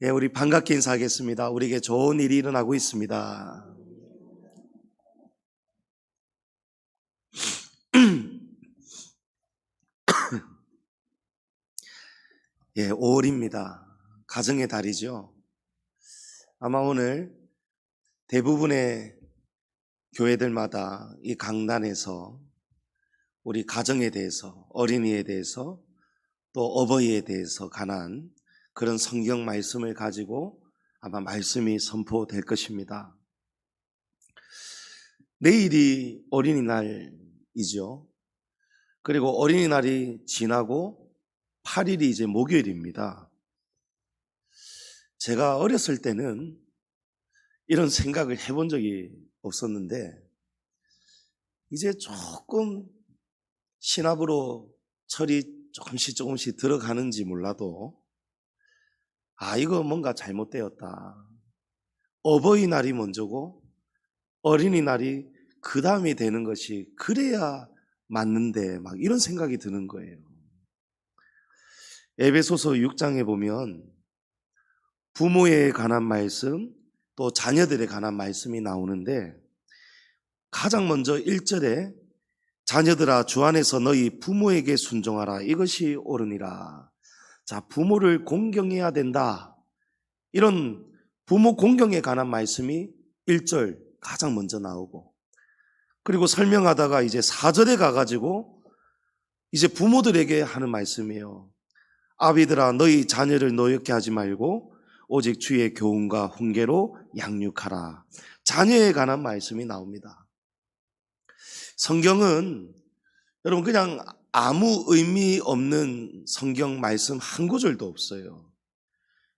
예, 우리 반갑게 인사하겠습니다. 우리에게 좋은 일이 일어나고 있습니다. 예, 5월입니다. 가정의 달이죠. 아마 오늘 대부분의 교회들마다 이 강단에서 우리 가정에 대해서, 어린이에 대해서, 또 어버이에 대해서 관한 그런 성경 말씀을 가지고 아마 말씀이 선포될 것입니다. 내일이 어린이날이죠. 그리고 어린이날이 지나고 8일이 이제 목요일입니다. 제가 어렸을 때는 이런 생각을 해본 적이 없었는데 이제 조금 신압으로 철이 조금씩 들어가는지 몰라도 이거 뭔가 잘못되었다. 어버이날이 먼저고 어린이날이 그 다음이 되는 것이 그래야 맞는데 막 이런 생각이 드는 거예요. 에베소서 6장에 보면 부모에 관한 말씀 또 자녀들에 관한 말씀이 나오는데 가장 먼저 1절에 자녀들아 주 안에서 너희 부모에게 순종하라 이것이 옳으니라. 자, 부모를 공경해야 된다. 이런 부모 공경에 관한 말씀이 1절 가장 먼저 나오고 그리고 설명하다가 이제 4절에 가가지고 이제 부모들에게 하는 말씀이에요. 아비들아 너희 자녀를 노엽게 하지 말고 오직 주의 교훈과 훈계로 양육하라. 자녀에 관한 말씀이 나옵니다. 성경은 여러분 그냥 아무 의미 없는 성경 말씀 한 구절도 없어요.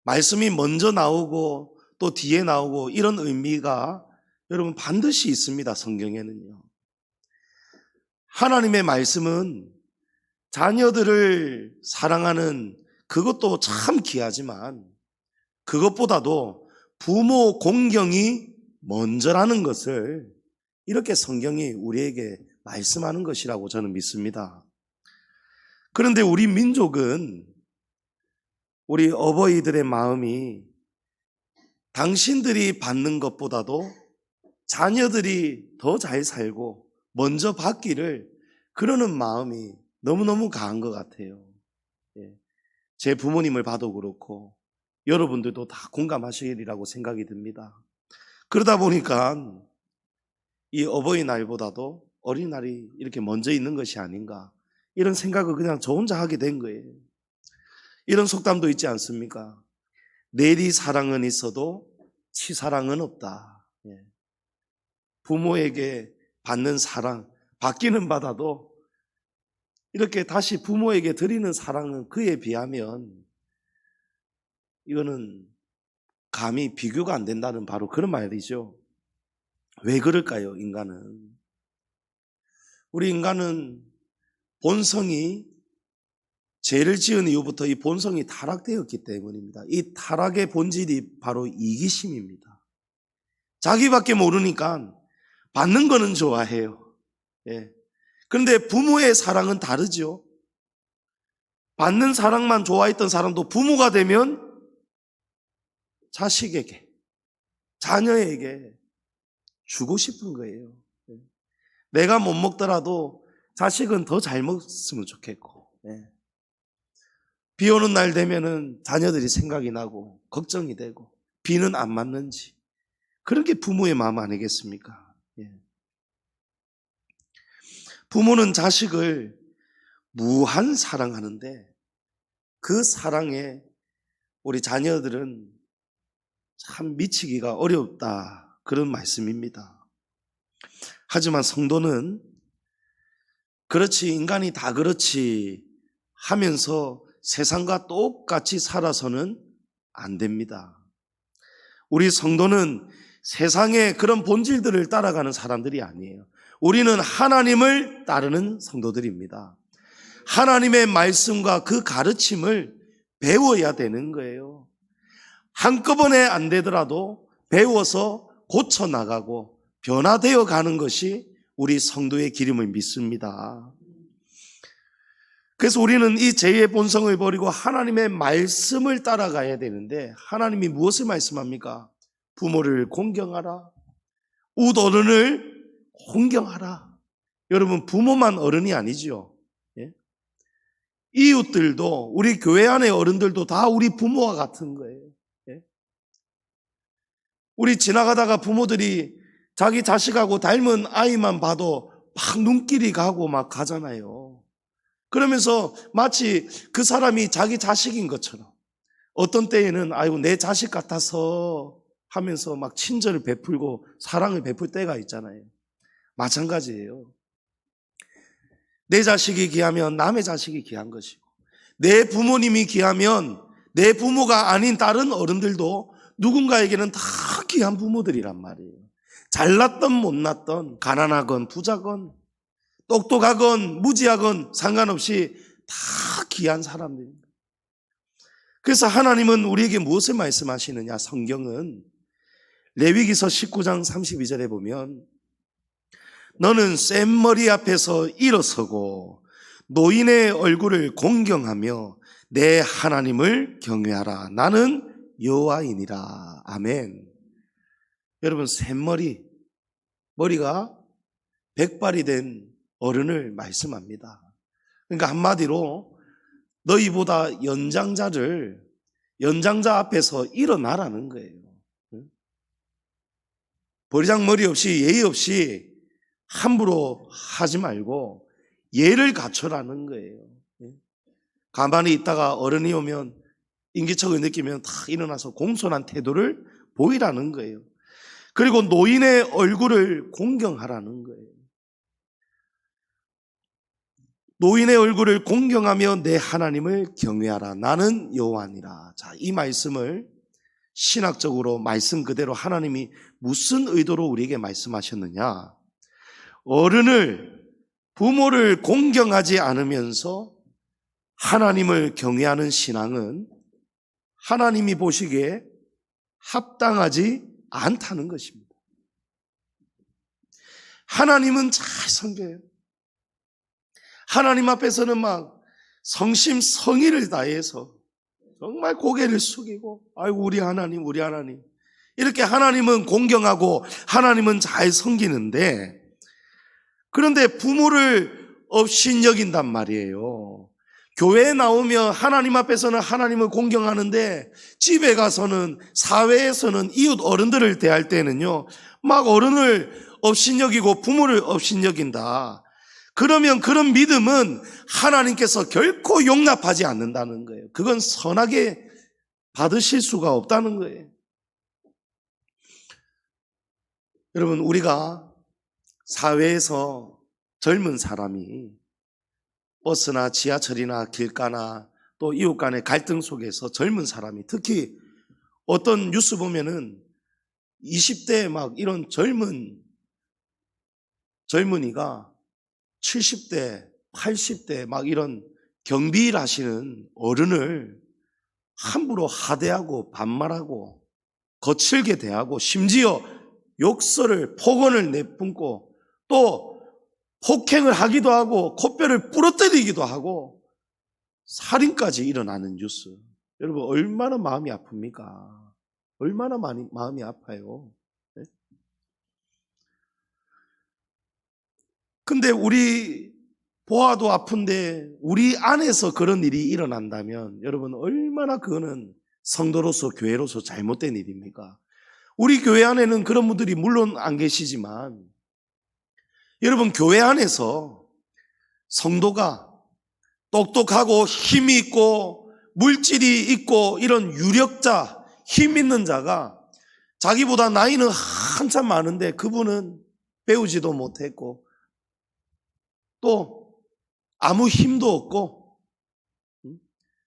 말씀이 먼저 나오고 또 뒤에 나오고 이런 의미가 여러분 반드시 있습니다. 성경에는요. 하나님의 말씀은 자녀들을 사랑하는 그것도 참 귀하지만 그것보다도 부모 공경이 먼저라는 것을 이렇게 성경이 우리에게 말씀하는 것이라고 저는 믿습니다. 그런데 우리 민족은 우리 어버이들의 마음이 당신들이 받는 것보다도 자녀들이 더 잘 살고 먼저 받기를 그러는 마음이 너무너무 강한 것 같아요. 제 부모님을 봐도 그렇고 여러분들도 다 공감하시리라고 생각이 듭니다. 그러다 보니까 이 어버이날보다도 어린날이 이렇게 먼저 있는 것이 아닌가 이런 생각을 그냥 저 혼자 하게 된 거예요. 이런 속담도 있지 않습니까? 내리 사랑은 있어도 치사랑은 없다. 부모에게 받는 사랑, 받기는 받아도 이렇게 다시 부모에게 드리는 사랑은 그에 비하면 이거는 감히 비교가 안 된다는 바로 그런 말이죠. 왜 그럴까요, 인간은? 우리 인간은 본성이 죄를 지은 이후부터 이 본성이 타락되었기 때문입니다. 이 타락의 본질이 바로 이기심입니다. 자기밖에 모르니까 받는 거는 좋아해요. 그런데 부모의 사랑은 다르죠. 받는 사랑만 좋아했던 사람도 부모가 되면 자식에게, 자녀에게 주고 싶은 거예요. 내가 못 먹더라도 자식은 더 잘 먹었으면 좋겠고, 비 오는 날 되면은 자녀들이 생각이 나고 걱정이 되고 비는 안 맞는지 그런 게 부모의 마음 아니겠습니까? 부모는 자식을 무한 사랑하는데 그 사랑에 우리 자녀들은 참 미치기가 어렵다 그런 말씀입니다. 하지만 성도는 그렇지 인간이 다 그렇지 하면서 세상과 똑같이 살아서는 안 됩니다. 우리 성도는 세상의 그런 본질들을 따라가는 사람들이 아니에요. 우리는 하나님을 따르는 성도들입니다. 하나님의 말씀과 그 가르침을 배워야 되는 거예요. 한꺼번에 안 되더라도 배워서 고쳐나가고 변화되어 가는 것이 우리 성도의 길임을 믿습니다. 그래서 우리는 이 죄의 본성을 버리고 하나님의 말씀을 따라가야 되는데, 하나님이 무엇을 말씀합니까? 부모를 공경하라, 웃 어른을 공경하라. 여러분, 부모만 어른이 아니죠. 예? 이웃들도, 우리 교회 안의 어른들도 다 우리 부모와 같은 거예요. 예? 우리 지나가다가 부모들이 자기 자식하고 닮은 아이만 봐도 막 눈길이 가고 막 가잖아요. 그러면서 마치 그 사람이 자기 자식인 것처럼, 어떤 때에는 아이고 내 자식 같아서 하면서 막 친절을 베풀고 사랑을 베풀 때가 있잖아요. 마찬가지예요. 내 자식이 귀하면 남의 자식이 귀한 것이고, 내 부모님이 귀하면 내 부모가 아닌 다른 어른들도 누군가에게는 다 귀한 부모들이란 말이에요. 잘났던 못났던, 가난하건 부자건, 똑똑하건 무지하건 상관없이 다 귀한 사람들입니다. 그래서 하나님은 우리에게 무엇을 말씀하시느냐? 성경은 레위기서 19장 32절에 보면, 너는 센 머리 앞에서 일어서고 노인의 얼굴을 공경하며 내 하나님을 경외하라. 나는 여호와이니라. 아멘. 여러분, 센 머리가 백발이 된 어른을 말씀합니다. 그러니까 한마디로 너희보다 연장자 앞에서 일어나라는 거예요. 버리장머리 없이 예의 없이 함부로 하지 말고 예를 갖춰라는 거예요. 가만히 있다가 어른이 오면 인기척을 느끼면 다 일어나서 공손한 태도를 보이라는 거예요. 그리고 노인의 얼굴을 공경하라는 거예요. 노인의 얼굴을 공경하며 내 하나님을 경외하라. 나는 여호와니라. 자, 이 말씀을 신학적으로 말씀 그대로 하나님이 무슨 의도로 우리에게 말씀하셨느냐? 부모를 공경하지 않으면서 하나님을 경외하는 신앙은 하나님이 보시기에 합당하지 않다는 것입니다. 하나님은 잘 섬겨요. 하나님 앞에서는 막 성심성의를 다해서 정말 고개를 숙이고, 아이고 우리 하나님 이렇게 하나님은 공경하고 하나님은 잘 섬기는데, 그런데 부모를 업신여긴단 말이에요. 교회에 나오면 하나님 앞에서는 하나님을 공경하는데 집에 가서는, 사회에서는 이웃 어른들을 대할 때는요 막 어른을 업신여기고 부모를 업신여긴다. 그러면 그런 믿음은 하나님께서 결코 용납하지 않는다는 거예요. 그건 선하게 받으실 수가 없다는 거예요. 여러분, 우리가 사회에서 젊은 사람이 버스나 지하철이나 길가나 또 이웃 간의 갈등 속에서 젊은 사람이, 특히 어떤 뉴스 보면은 20대 막 이런 젊은이가 70대, 80대 막 이런 경비일 하시는 어른을 함부로 하대하고 반말하고 거칠게 대하고, 심지어 욕설을, 폭언을 내뿜고 또 폭행을 하기도 하고 코뼈를 부러뜨리기도 하고 살인까지 일어나는 뉴스. 여러분, 얼마나 마음이 아픕니까? 얼마나 많이 마음이 아파요. 네? 근데 우리 보아도 아픈데 우리 안에서 그런 일이 일어난다면 여러분, 얼마나 그거는 성도로서 교회로서 잘못된 일입니까? 우리 교회 안에는 그런 분들이 물론 안 계시지만, 여러분, 교회 안에서 성도가 똑똑하고 힘이 있고 물질이 있고 이런 유력자, 힘 있는 자가 자기보다 나이는 한참 많은데 그분은 배우지도 못했고 또 아무 힘도 없고,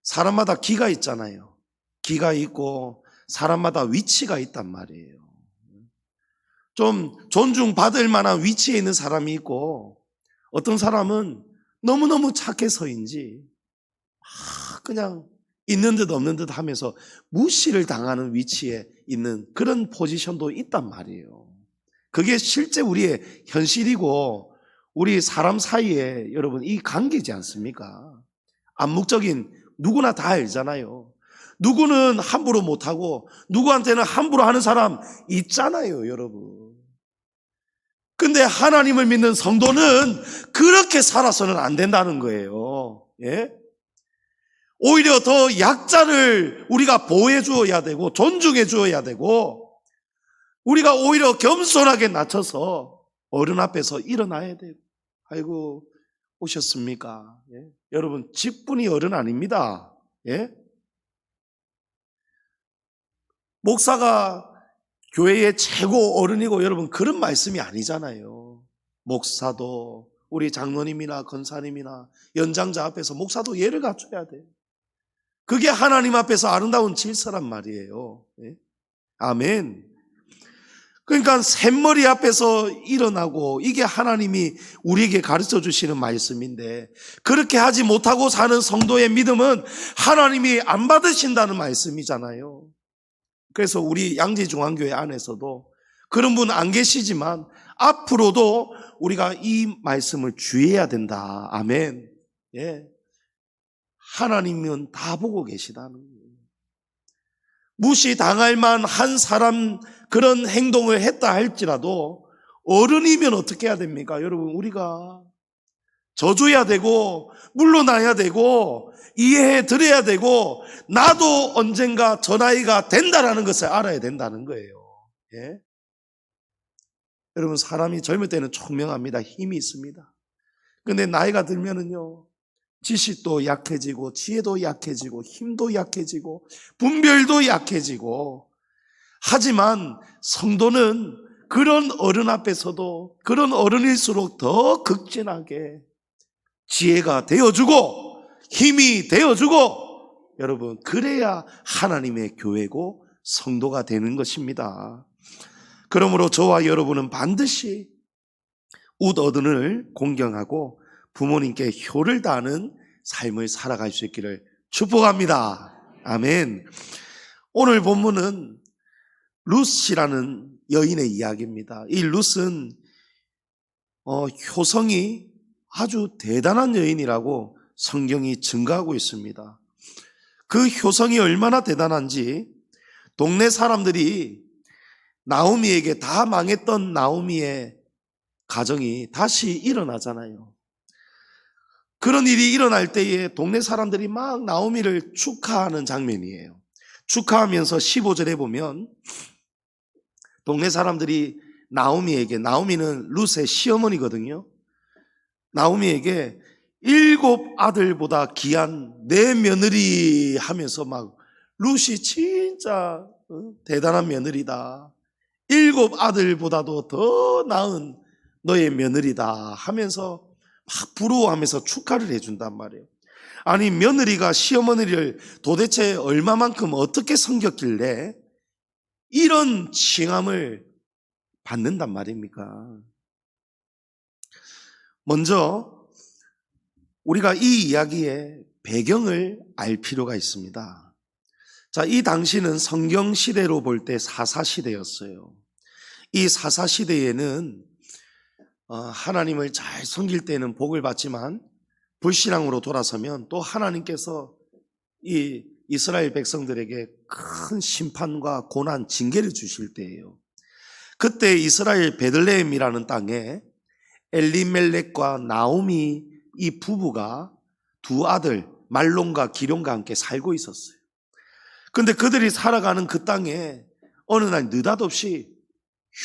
사람마다 기가 있잖아요. 기가 있고 사람마다 위치가 있단 말이에요. 좀 존중받을 만한 위치에 있는 사람이 있고, 어떤 사람은 너무너무 착해서인지 그냥 있는 듯 없는 듯 하면서 무시를 당하는 위치에 있는 그런 포지션도 있단 말이에요. 그게 실제 우리의 현실이고 우리 사람 사이에 여러분 이 관계지 않습니까? 암묵적인 누구나 다 알잖아요. 누구는 함부로 못하고 누구한테는 함부로 하는 사람 있잖아요, 여러분. 근데 하나님을 믿는 성도는 그렇게 살아서는 안 된다는 거예요. 예? 오히려 더 약자를 우리가 보호해 주어야 되고 존중해 주어야 되고 우리가 오히려 겸손하게 낮춰서 어른 앞에서 일어나야 돼요. 아이고 오셨습니까? 예? 여러분 직분이 어른 아닙니다. 예? 목사가 교회의 최고 어른이고 여러분 그런 말씀이 아니잖아요. 목사도 우리 장로님이나 권사님이나 연장자 앞에서 목사도 예를 갖춰야 돼요. 그게 하나님 앞에서 아름다운 질서란 말이에요. 예? 아멘. 그러니까 샘머리 앞에서 일어나고 이게 하나님이 우리에게 가르쳐 주시는 말씀인데 그렇게 하지 못하고 사는 성도의 믿음은 하나님이 안 받으신다는 말씀이잖아요. 그래서 우리 양지중앙교회 안에서도 그런 분 안 계시지만 앞으로도 우리가 이 말씀을 주의해야 된다. 아멘. 예. 하나님은 다 보고 계시다는 거예요. 무시당할 만한 사람 그런 행동을 했다 할지라도 어른이면 어떻게 해야 됩니까? 여러분 우리가 져줘야 되고 물러나야 되고 이해해 드려야 되고 나도 언젠가 저 나이가 된다라는 것을 알아야 된다는 거예요. 예? 여러분 사람이 젊을 때는 총명합니다. 힘이 있습니다. 근데 나이가 들면은요 지식도 약해지고 지혜도 약해지고 힘도 약해지고 분별도 약해지고 하지만 성도는 그런 어른 앞에서도 그런 어른일수록 더 극진하게 지혜가 되어주고 힘이 되어주고 여러분 그래야 하나님의 교회고 성도가 되는 것입니다. 그러므로 저와 여러분은 반드시 웃어른을 공경하고 부모님께 효를 다하는 삶을 살아갈 수 있기를 축복합니다. 아멘. 오늘 본문은 룻이라는 여인의 이야기입니다. 이 룻은 효성이 아주 대단한 여인이라고 성경이 증거하고 있습니다. 그 효성이 얼마나 대단한지 동네 사람들이 나오미에게 다 망했던 나오미의 가정이 다시 일어나잖아요. 그런 일이 일어날 때에 동네 사람들이 막 나오미를 축하하는 장면이에요. 축하하면서 15절에 보면 동네 사람들이 나오미에게, 나오미는 룻의 시어머니거든요. 나오미에게 7 아들보다 귀한 내 며느리 하면서 막 룻이 진짜 대단한 며느리다. 7 아들보다도 더 나은 너의 며느리다 하면서 막 부러워하면서 축하를 해준단 말이에요. 아니 며느리가 시어머니를 도대체 얼마만큼 어떻게 섬겼길래 이런 칭함을 받는단 말입니까? 먼저 우리가 이 이야기의 배경을 알 필요가 있습니다. 자, 이 당시는 성경 시대로 볼 때 사사시대였어요. 이 사사시대에는 하나님을 잘 섬길 때는 복을 받지만 불신앙으로 돌아서면 또 하나님께서 이 이스라엘 백성들에게 큰 심판과 고난, 징계를 주실 때예요. 그때 이스라엘 베들레헴이라는 땅에 엘리멜렉과 나오미 이 부부가 2 아들 말론과 기럝과 함께 살고 있었어요. 근데 그들이 살아가는 그 땅에 어느 날 느닷없이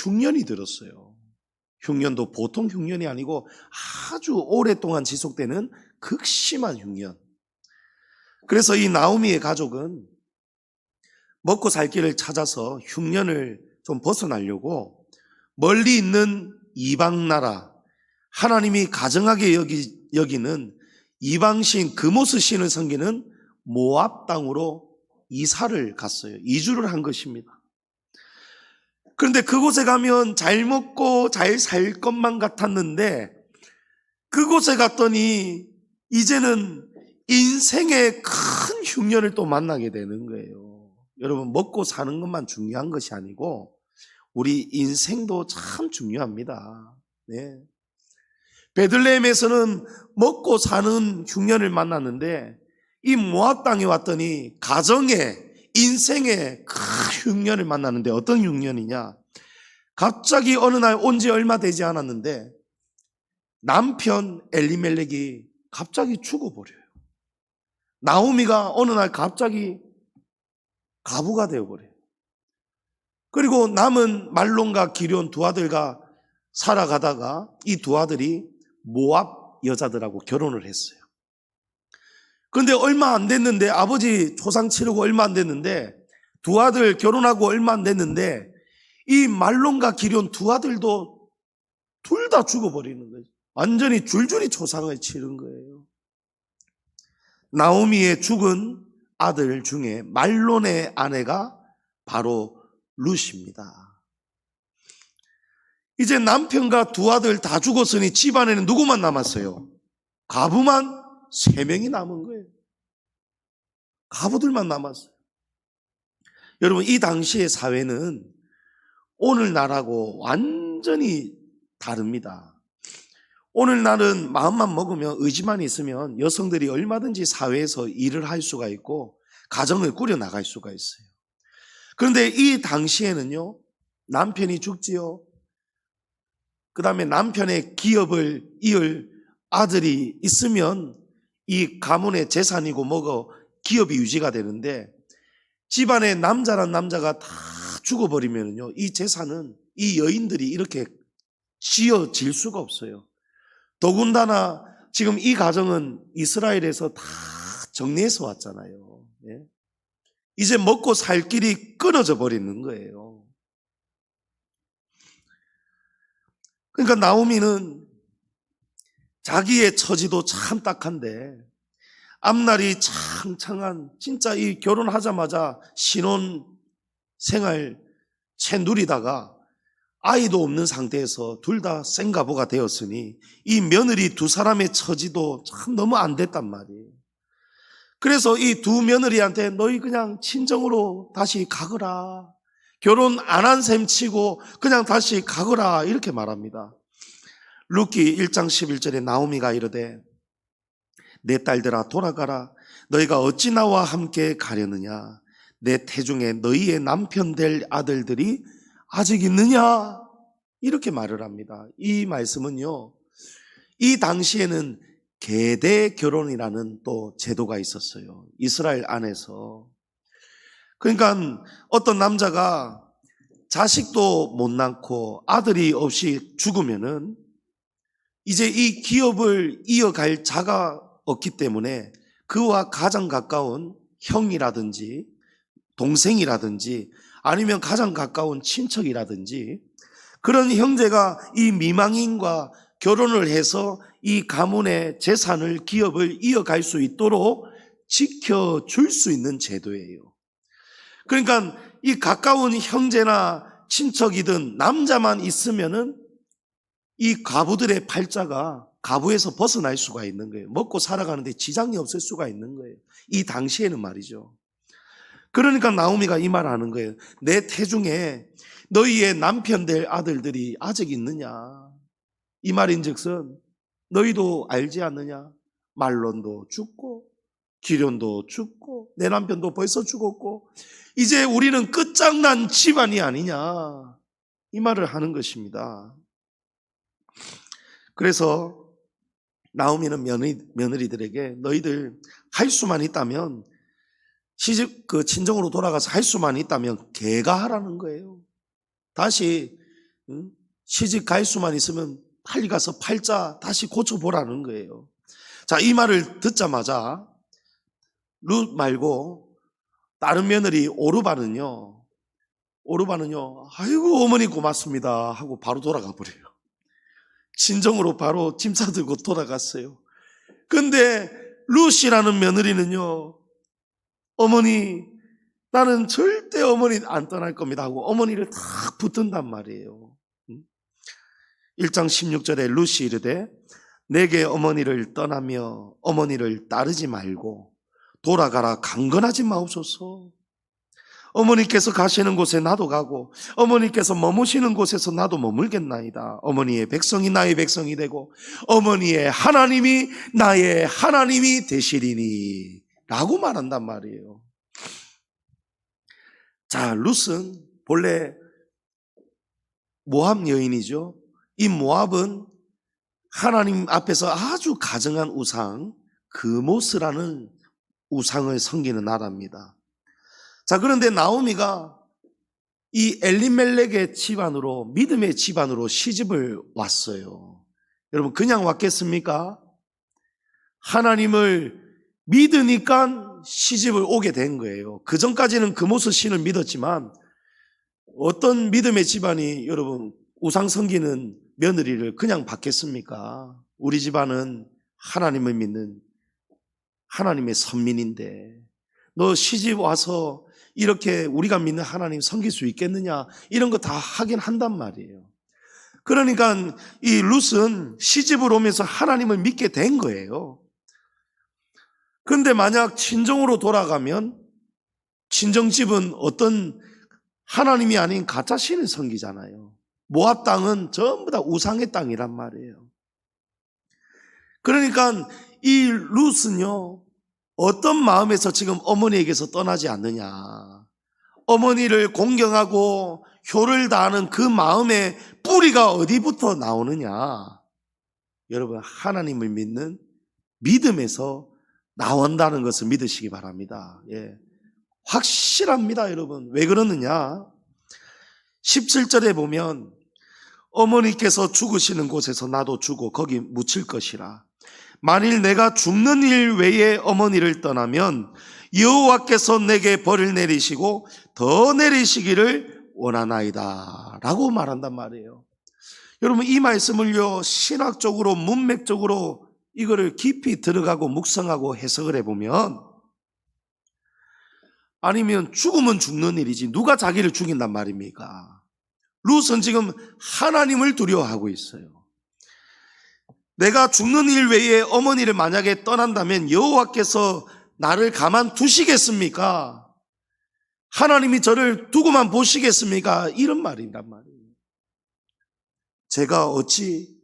흉년이 들었어요. 흉년도 보통 흉년이 아니고 아주 오랫동안 지속되는 극심한 흉년. 그래서 이 나오미의 가족은 먹고 살 길을 찾아서 흉년을 좀 벗어나려고 멀리 있는 이방 나라, 하나님이 가증하게 여기는 이방신 그모스 신을 섬기는 모압 땅으로 이사를 갔어요. 이주를 한 것입니다. 그런데 그곳에 가면 잘 먹고 잘 살 것만 같았는데 그곳에 갔더니 이제는 인생의 큰 흉년을 또 만나게 되는 거예요. 여러분 먹고 사는 것만 중요한 것이 아니고 우리 인생도 참 중요합니다. 네. 베들레헴에서는 먹고 사는 흉년을 만났는데 이 모압 땅에 왔더니 가정에, 인생에 큰 흉년을 만나는데, 어떤 흉년이냐? 갑자기 어느 날 온 지 얼마 되지 않았는데 남편 엘리멜렉이 갑자기 죽어버려요. 나오미가 어느 날 갑자기 가부가 되어버려요. 그리고 남은 말론과 기럨 두 아들과 살아가다가 이 두 아들이 모압 여자들하고 결혼을 했어요. 그런데 얼마 안 됐는데, 아버지 초상 치르고 얼마 안 됐는데, 두 아들 결혼하고 얼마 안 됐는데 이 말론과 기럨 두 아들도 둘 다 죽어버리는 거예요. 완전히 줄줄이 초상을 치른 거예요. 나오미의 죽은 아들 중에 말론의 아내가 바로 룻입니다. 이제 남편과 두 아들 다 죽었으니 집안에는 누구만 남았어요? 가부만 3명이 남은 거예요. 가부들만 남았어요. 여러분, 이 당시의 사회는 오늘날하고 완전히 다릅니다. 오늘날은 마음만 먹으면, 의지만 있으면 여성들이 얼마든지 사회에서 일을 할 수가 있고 가정을 꾸려나갈 수가 있어요. 그런데 이 당시에는요, 남편이 죽지요. 그 다음에 남편의 기업을 이을 아들이 있으면 이 가문의 재산이고 뭐고 기업이 유지가 되는데, 집안에 남자란 남자가 다 죽어버리면요, 이 재산은 이 여인들이 이렇게 지어질 수가 없어요. 더군다나 지금 이 가정은 이스라엘에서 다 정리해서 왔잖아요. 예? 이제 먹고 살 길이 끊어져 버리는 거예요. 그러니까 나오미는 자기의 처지도 참 딱한데, 앞날이 창창한, 진짜 이 결혼하자마자 신혼 생활 채 누리다가 아이도 없는 상태에서 둘 다 생가보가 되었으니 이 며느리 두 사람의 처지도 참 너무 안 됐단 말이에요. 그래서 이 두 며느리한테 너희 그냥 친정으로 다시 가거라, 결혼 안 한 셈 치고 그냥 다시 가거라, 이렇게 말합니다. 룻기 1장 11절에 나오미가 이르되 내 딸들아 돌아가라, 너희가 어찌 나와 함께 가려느냐? 내 태중에 너희의 남편 될 아들들이 아직 있느냐? 이렇게 말을 합니다. 이 말씀은요, 이 당시에는 계대 결혼이라는 또 제도가 있었어요. 이스라엘 안에서. 그러니까 어떤 남자가 자식도 못 낳고 아들이 없이 죽으면은 이제 이 기업을 이어갈 자가 없기 때문에 그와 가장 가까운 형이라든지 동생이라든지 아니면 가장 가까운 친척이라든지 그런 형제가 이 미망인과 결혼을 해서 이 가문의 재산을, 기업을 이어갈 수 있도록 지켜줄 수 있는 제도예요. 그러니까 이 가까운 형제나 친척이든 남자만 있으면은 이 가부들의 팔자가 가부에서 벗어날 수가 있는 거예요. 먹고 살아가는데 지장이 없을 수가 있는 거예요. 이 당시에는 말이죠. 그러니까 나오미가 이 말을 하는 거예요. 내 태중에 너희의 남편 될 아들들이 아직 있느냐? 이 말인즉슨 너희도 알지 않느냐? 말론도 죽고 기럨도 죽고 내 남편도 벌써 죽었고 이제 우리는 끝장난 집안이 아니냐? 이 말을 하는 것입니다. 그래서 나오미는 며느리들에게 너희들 할 수만 있다면 시집 친정으로 돌아가서 할 수만 있다면 개가하라는 거예요. 다시 시집 갈 수만 있으면 빨리 가서 팔자 다시 고쳐보라는 거예요. 자, 이 말을 듣자마자 룻 말고 다른 며느리 오르바는요 아이고 어머니 고맙습니다 하고 바로 돌아가 버려요. 친정으로 바로 짐 싸들고 돌아갔어요. 근데 룻이라는 며느리는요, 어머니 나는 절대 어머니 안 떠날 겁니다 하고 어머니를 탁 붙든단 말이에요. 1장 16절에 룻이 이르되 내게 어머니를 떠나며 어머니를 따르지 말고 돌아가라 강건하지 마옵소서. 어머니께서 가시는 곳에 나도 가고 어머니께서 머무시는 곳에서 나도 머물겠나이다. 어머니의 백성이 나의 백성이 되고 어머니의 하나님이 나의 하나님이 되시리니 라고 말한단 말이에요. 자, 룻은 본래 모압 여인이죠. 이 모압은 하나님 앞에서 아주 가증한 우상, 그모스라는 우상을 섬기는 나라입니다. 자, 그런데 나오미가 이 엘리멜렉의 집안으로, 믿음의 집안으로 시집을 왔어요. 여러분, 그냥 왔겠습니까? 하나님을 믿으니까 시집을 오게 된 거예요. 그 전까지는 그모스 신을 믿었지만 어떤 믿음의 집안이 여러분 우상 섬기는 며느리를 그냥 받겠습니까? 우리 집안은 하나님을 믿는 하나님의 선민인데 너 시집 와서 이렇게 우리가 믿는 하나님 섬길 수 있겠느냐, 이런 거 다 하긴 한단 말이에요. 그러니까 이 룻은 시집을 오면서 하나님을 믿게 된 거예요. 그런데 만약 친정으로 돌아가면 친정집은 어떤 하나님이 아닌 가짜 신을 섬기잖아요. 모압 땅은 전부 다 우상의 땅이란 말이에요. 그러니까 이 룻은요, 어떤 마음에서 지금 어머니에게서 떠나지 않느냐, 어머니를 공경하고 효를 다하는 그 마음의 뿌리가 어디부터 나오느냐, 여러분 하나님을 믿는 믿음에서 나온다는 것을 믿으시기 바랍니다. 예. 확실합니다, 여러분. 왜 그러느냐? 17절에 보면 어머니께서 죽으시는 곳에서 나도 죽어 거기 묻힐 것이라. 만일 내가 죽는 일 외에 어머니를 떠나면 여호와께서 내게 벌을 내리시고 더 내리시기를 원하나이다 라고 말한단 말이에요. 여러분, 이 말씀을요, 신학적으로 문맥적으로 이거를 깊이 들어가고 묵상하고 해석을 해보면, 아니면 죽으면 죽는 일이지 누가 자기를 죽인단 말입니까? 룻은 지금 하나님을 두려워하고 있어요. 내가 죽는 일 외에 어머니를 만약에 떠난다면 여호와께서 나를 가만 두시겠습니까? 하나님이 저를 두고만 보시겠습니까? 이런 말이란 말이에요. 제가 어찌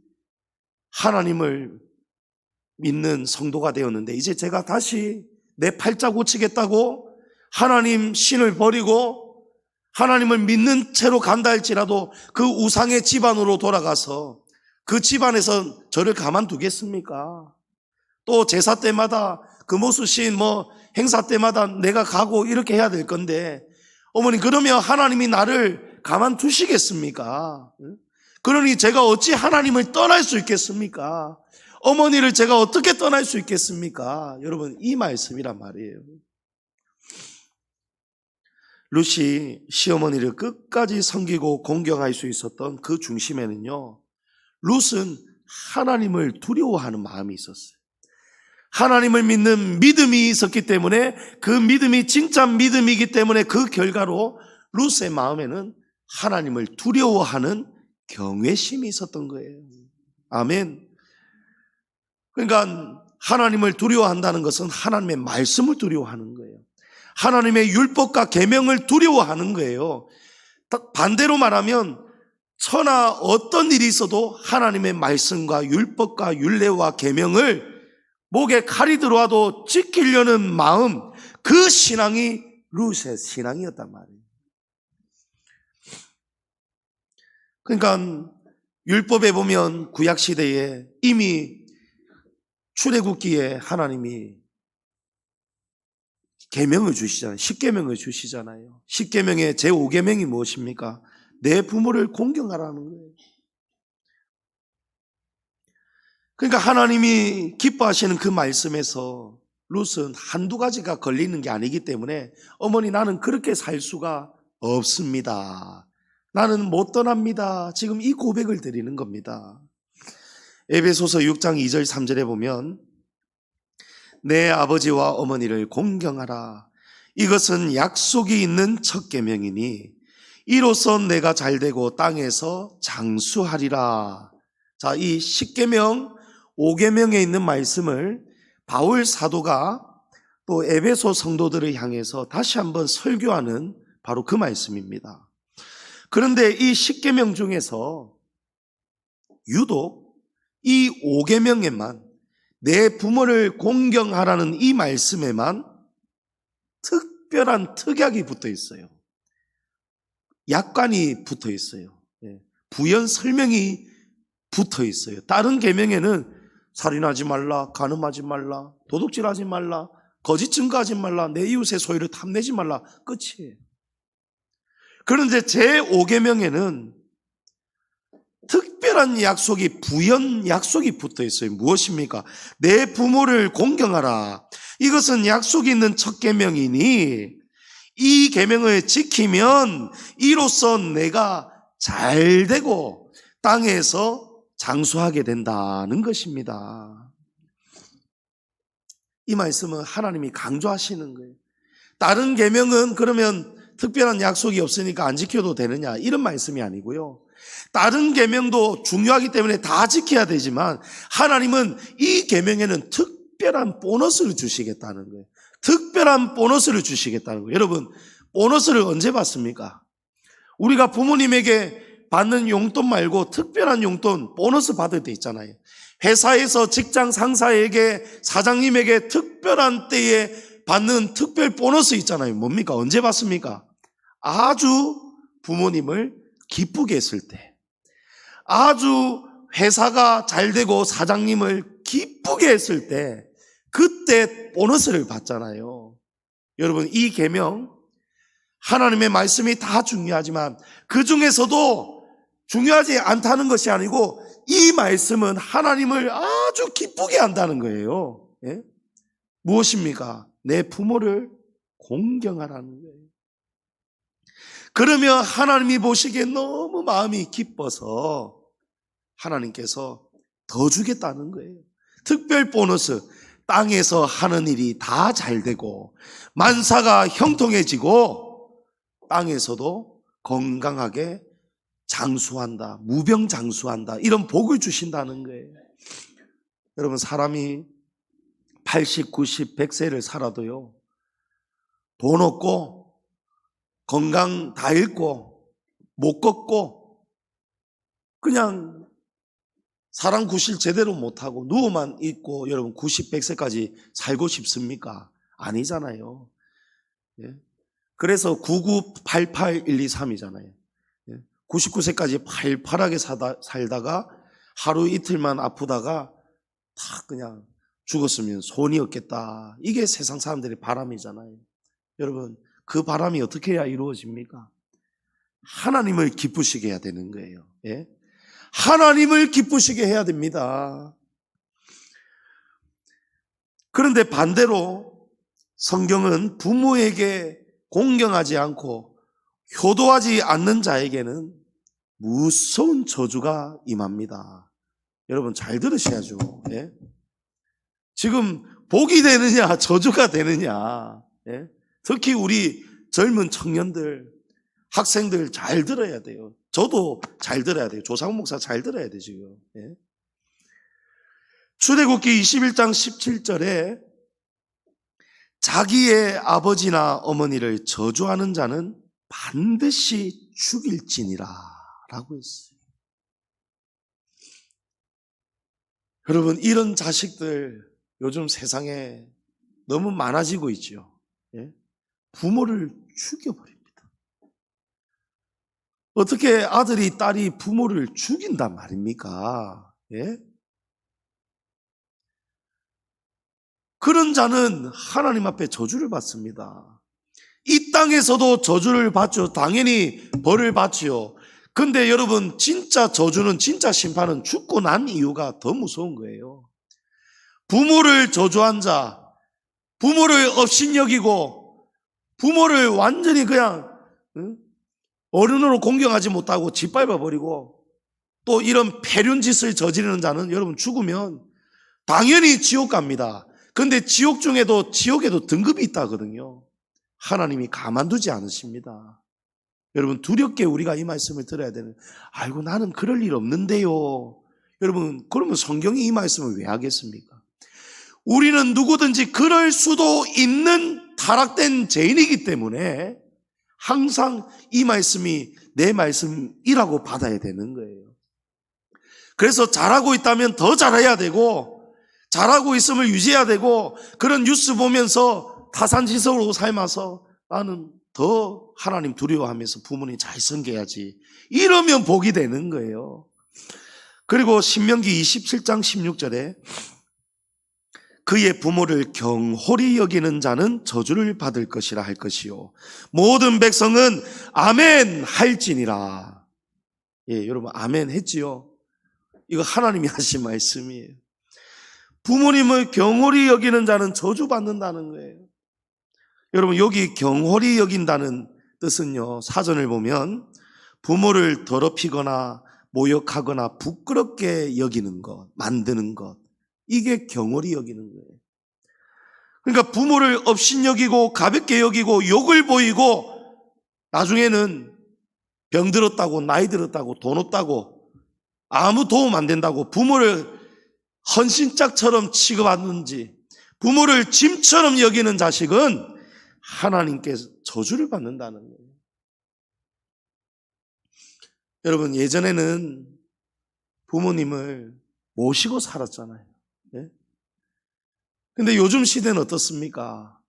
하나님을 믿는 성도가 되었는데 이제 제가 다시 내 팔자 고치겠다고 하나님 신을 버리고 하나님을 믿는 채로 간다 할지라도 그 우상의 집안으로 돌아가서 그 집안에서 저를 가만두겠습니까? 또 제사 때마다 금오수신 행사 때마다 내가 가고 이렇게 해야 될 건데, 어머니 그러면 하나님이 나를 가만두시겠습니까? 그러니 제가 어찌 하나님을 떠날 수 있겠습니까? 어머니를 제가 어떻게 떠날 수 있겠습니까? 여러분, 이 말씀이란 말이에요. 룻이 시어머니를 끝까지 섬기고 공경할 수 있었던 그 중심에는요, 룻은 하나님을 두려워하는 마음이 있었어요. 하나님을 믿는 믿음이 있었기 때문에, 그 믿음이 진짜 믿음이기 때문에 그 결과로 룻의 마음에는 하나님을 두려워하는 경외심이 있었던 거예요. 아멘. 그러니까 하나님을 두려워한다는 것은 하나님의 말씀을 두려워하는 거예요. 하나님의 율법과 계명을 두려워하는 거예요. 반대로 말하면 천하 어떤 일이 있어도 하나님의 말씀과 율법과 율례와 계명을 목에 칼이 들어와도 지키려는 마음, 그 신앙이 룻의 신앙이었단 말이에요. 그러니까 율법에 보면 구약시대에 이미 출애굽기에 하나님이 계명을 주시잖아요. 십계명을 주시잖아요. 십계명의 제5계명이 무엇입니까? 내 부모를 공경하라는 거예요. 그러니까 하나님이 기뻐하시는 그 말씀에서 룻은 한두 가지가 걸리는 게 아니기 때문에, 어머니 나는 그렇게 살 수가 없습니다, 나는 못 떠납니다, 지금 이 고백을 드리는 겁니다. 에베소서 6장 2절 3절에 보면 내 아버지와 어머니를 공경하라, 이것은 약속이 있는 첫 계명이니 이로써 내가 잘되고 땅에서 장수하리라. 자, 이 10계명 5계명에 있는 말씀을 바울 사도가 또 에베소 성도들을 향해서 다시 한번 설교하는 바로 그 말씀입니다. 그런데 이 10계명 중에서 유독 이 5계명에만 내 부모를 공경하라는 이 말씀에만 특별한 특약이 붙어 있어요. 약관이 붙어 있어요. 부연 설명이 붙어 있어요. 다른 계명에는 살인하지 말라, 간음하지 말라, 도둑질하지 말라, 거짓 증거하지 말라, 내 이웃의 소유를 탐내지 말라, 끝이에요. 그런데 제5계명에는 특별한 약속이, 부연 약속이 붙어 있어요. 무엇입니까? 내 부모를 공경하라. 이것은 약속이 있는 첫 계명이니 이 계명을 지키면 이로써 내가 잘 되고 땅에서 장수하게 된다는 것입니다. 이 말씀은 하나님이 강조하시는 거예요. 다른 계명은 그러면 특별한 약속이 없으니까 안 지켜도 되느냐, 이런 말씀이 아니고요. 다른 계명도 중요하기 때문에 다 지켜야 되지만 하나님은 이 계명에는 특별한 보너스를 주시겠다는 거예요. 특별한 보너스를 주시겠다는 거예요. 여러분, 보너스를 언제 받습니까? 우리가 부모님에게 받는 용돈 말고 특별한 용돈, 보너스 받을 때 있잖아요. 회사에서 직장 상사에게, 사장님에게 특별한 때에 받는 특별 보너스 있잖아요. 뭡니까? 언제 받습니까? 아주 부모님을 기쁘게 했을 때, 아주 회사가 잘 되고 사장님을 기쁘게 했을 때, 그때 보너스를 받잖아요. 여러분, 이 계명, 하나님의 말씀이 다 중요하지만 그 중에서도 중요하지 않다는 것이 아니고 이 말씀은 하나님을 아주 기쁘게 한다는 거예요. 예? 무엇입니까? 내 부모를 공경하라는 거예요. 그러면 하나님이 보시기에 너무 마음이 기뻐서 하나님께서 더 주겠다는 거예요. 특별 보너스, 땅에서 하는 일이 다 잘 되고 만사가 형통해지고 땅에서도 건강하게 장수한다, 무병장수한다, 이런 복을 주신다는 거예요. 여러분, 사람이 80, 90, 100세를 살아도요, 돈 없고 건강 다 잃고 못 걷고 그냥 사람 구실 제대로 못하고 누워만 있고 여러분 90, 100세까지 살고 싶습니까? 아니잖아요. 예? 그래서 9988123이잖아요. 99세까지 팔팔하게 살다가 하루 이틀만 아프다가 다 그냥 죽었으면 손이 없겠다. 이게 세상 사람들의 바람이잖아요. 여러분, 그 바람이 어떻게 해야 이루어집니까? 하나님을 기쁘시게 해야 되는 거예요. 예? 하나님을 기쁘시게 해야 됩니다. 그런데 반대로 성경은 부모에게 공경하지 않고 효도하지 않는 자에게는 무서운 저주가 임합니다. 여러분, 잘 들으셔야죠. 예? 지금 복이 되느냐 저주가 되느냐, 예? 특히 우리 젊은 청년들, 학생들 잘 들어야 돼요. 저도 잘 들어야 돼요. 조상훈 목사 잘 들어야 돼요, 지금. 예? 출애굽기 21장 17절에 자기의 아버지나 어머니를 저주하는 자는 반드시 죽일지니라 라고 했어요. 여러분, 이런 자식들 요즘 세상에 너무 많아지고 있죠. 예? 부모를 죽여버립니다. 어떻게 아들이 딸이 부모를 죽인단 말입니까? 예? 그런 자는 하나님 앞에 저주를 받습니다. 이 땅에서도 저주를 받죠. 당연히 벌을 받지요. 근데 여러분, 진짜 저주는, 진짜 심판은 죽고 난 이유가 더 무서운 거예요. 부모를 저주한 자, 부모를 업신여기고 부모를 완전히 그냥 어른으로 공경하지 못하고 짓밟아버리고 또 이런 폐륜 짓을 저지르는 자는 여러분 죽으면 당연히 지옥 갑니다. 근데 지옥 중에도, 지옥에도 등급이 있다거든요. 하나님이 가만두지 않으십니다. 여러분, 두렵게 우리가 이 말씀을 들어야 되는, 아이고 나는 그럴 일 없는데요. 여러분, 그러면 성경이 이 말씀을 왜 하겠습니까? 우리는 누구든지 그럴 수도 있는 타락된 죄인이기 때문에 항상 이 말씀이 내 말씀이라고 받아야 되는 거예요. 그래서 잘하고 있다면 더 잘해야 되고, 잘하고 있음을 유지해야 되고, 그런 뉴스 보면서 타산지석으로 삶아서 나는 더 하나님 두려워하면서 부모님 잘 섬겨야지. 이러면 복이 되는 거예요. 그리고 신명기 27장 16절에 그의 부모를 경홀히 여기는 자는 저주를 받을 것이라 할 것이요 모든 백성은 아멘 할지니라. 예, 여러분 아멘 했지요? 이거 하나님이 하신 말씀이에요. 부모님을 경홀히 여기는 자는 저주받는다는 거예요. 여러분 여기 경홀히 여긴다는 뜻은요, 사전을 보면 부모를 더럽히거나 모욕하거나 부끄럽게 여기는 것, 만드는 것, 이게 경홀히 여기는 거예요. 그러니까 부모를 업신여기고 가볍게 여기고 욕을 보이고 나중에는 병들었다고 나이 들었다고 돈 없다고 아무 도움 안 된다고 부모를 헌신짝처럼 취급하는지 부모를 짐처럼 여기는 자식은 하나님께서 저주를 받는다는 거예요. 여러분 예전에는 부모님을 모시고 살았잖아요. 예? 근데 요즘 시대는 어떻습니까?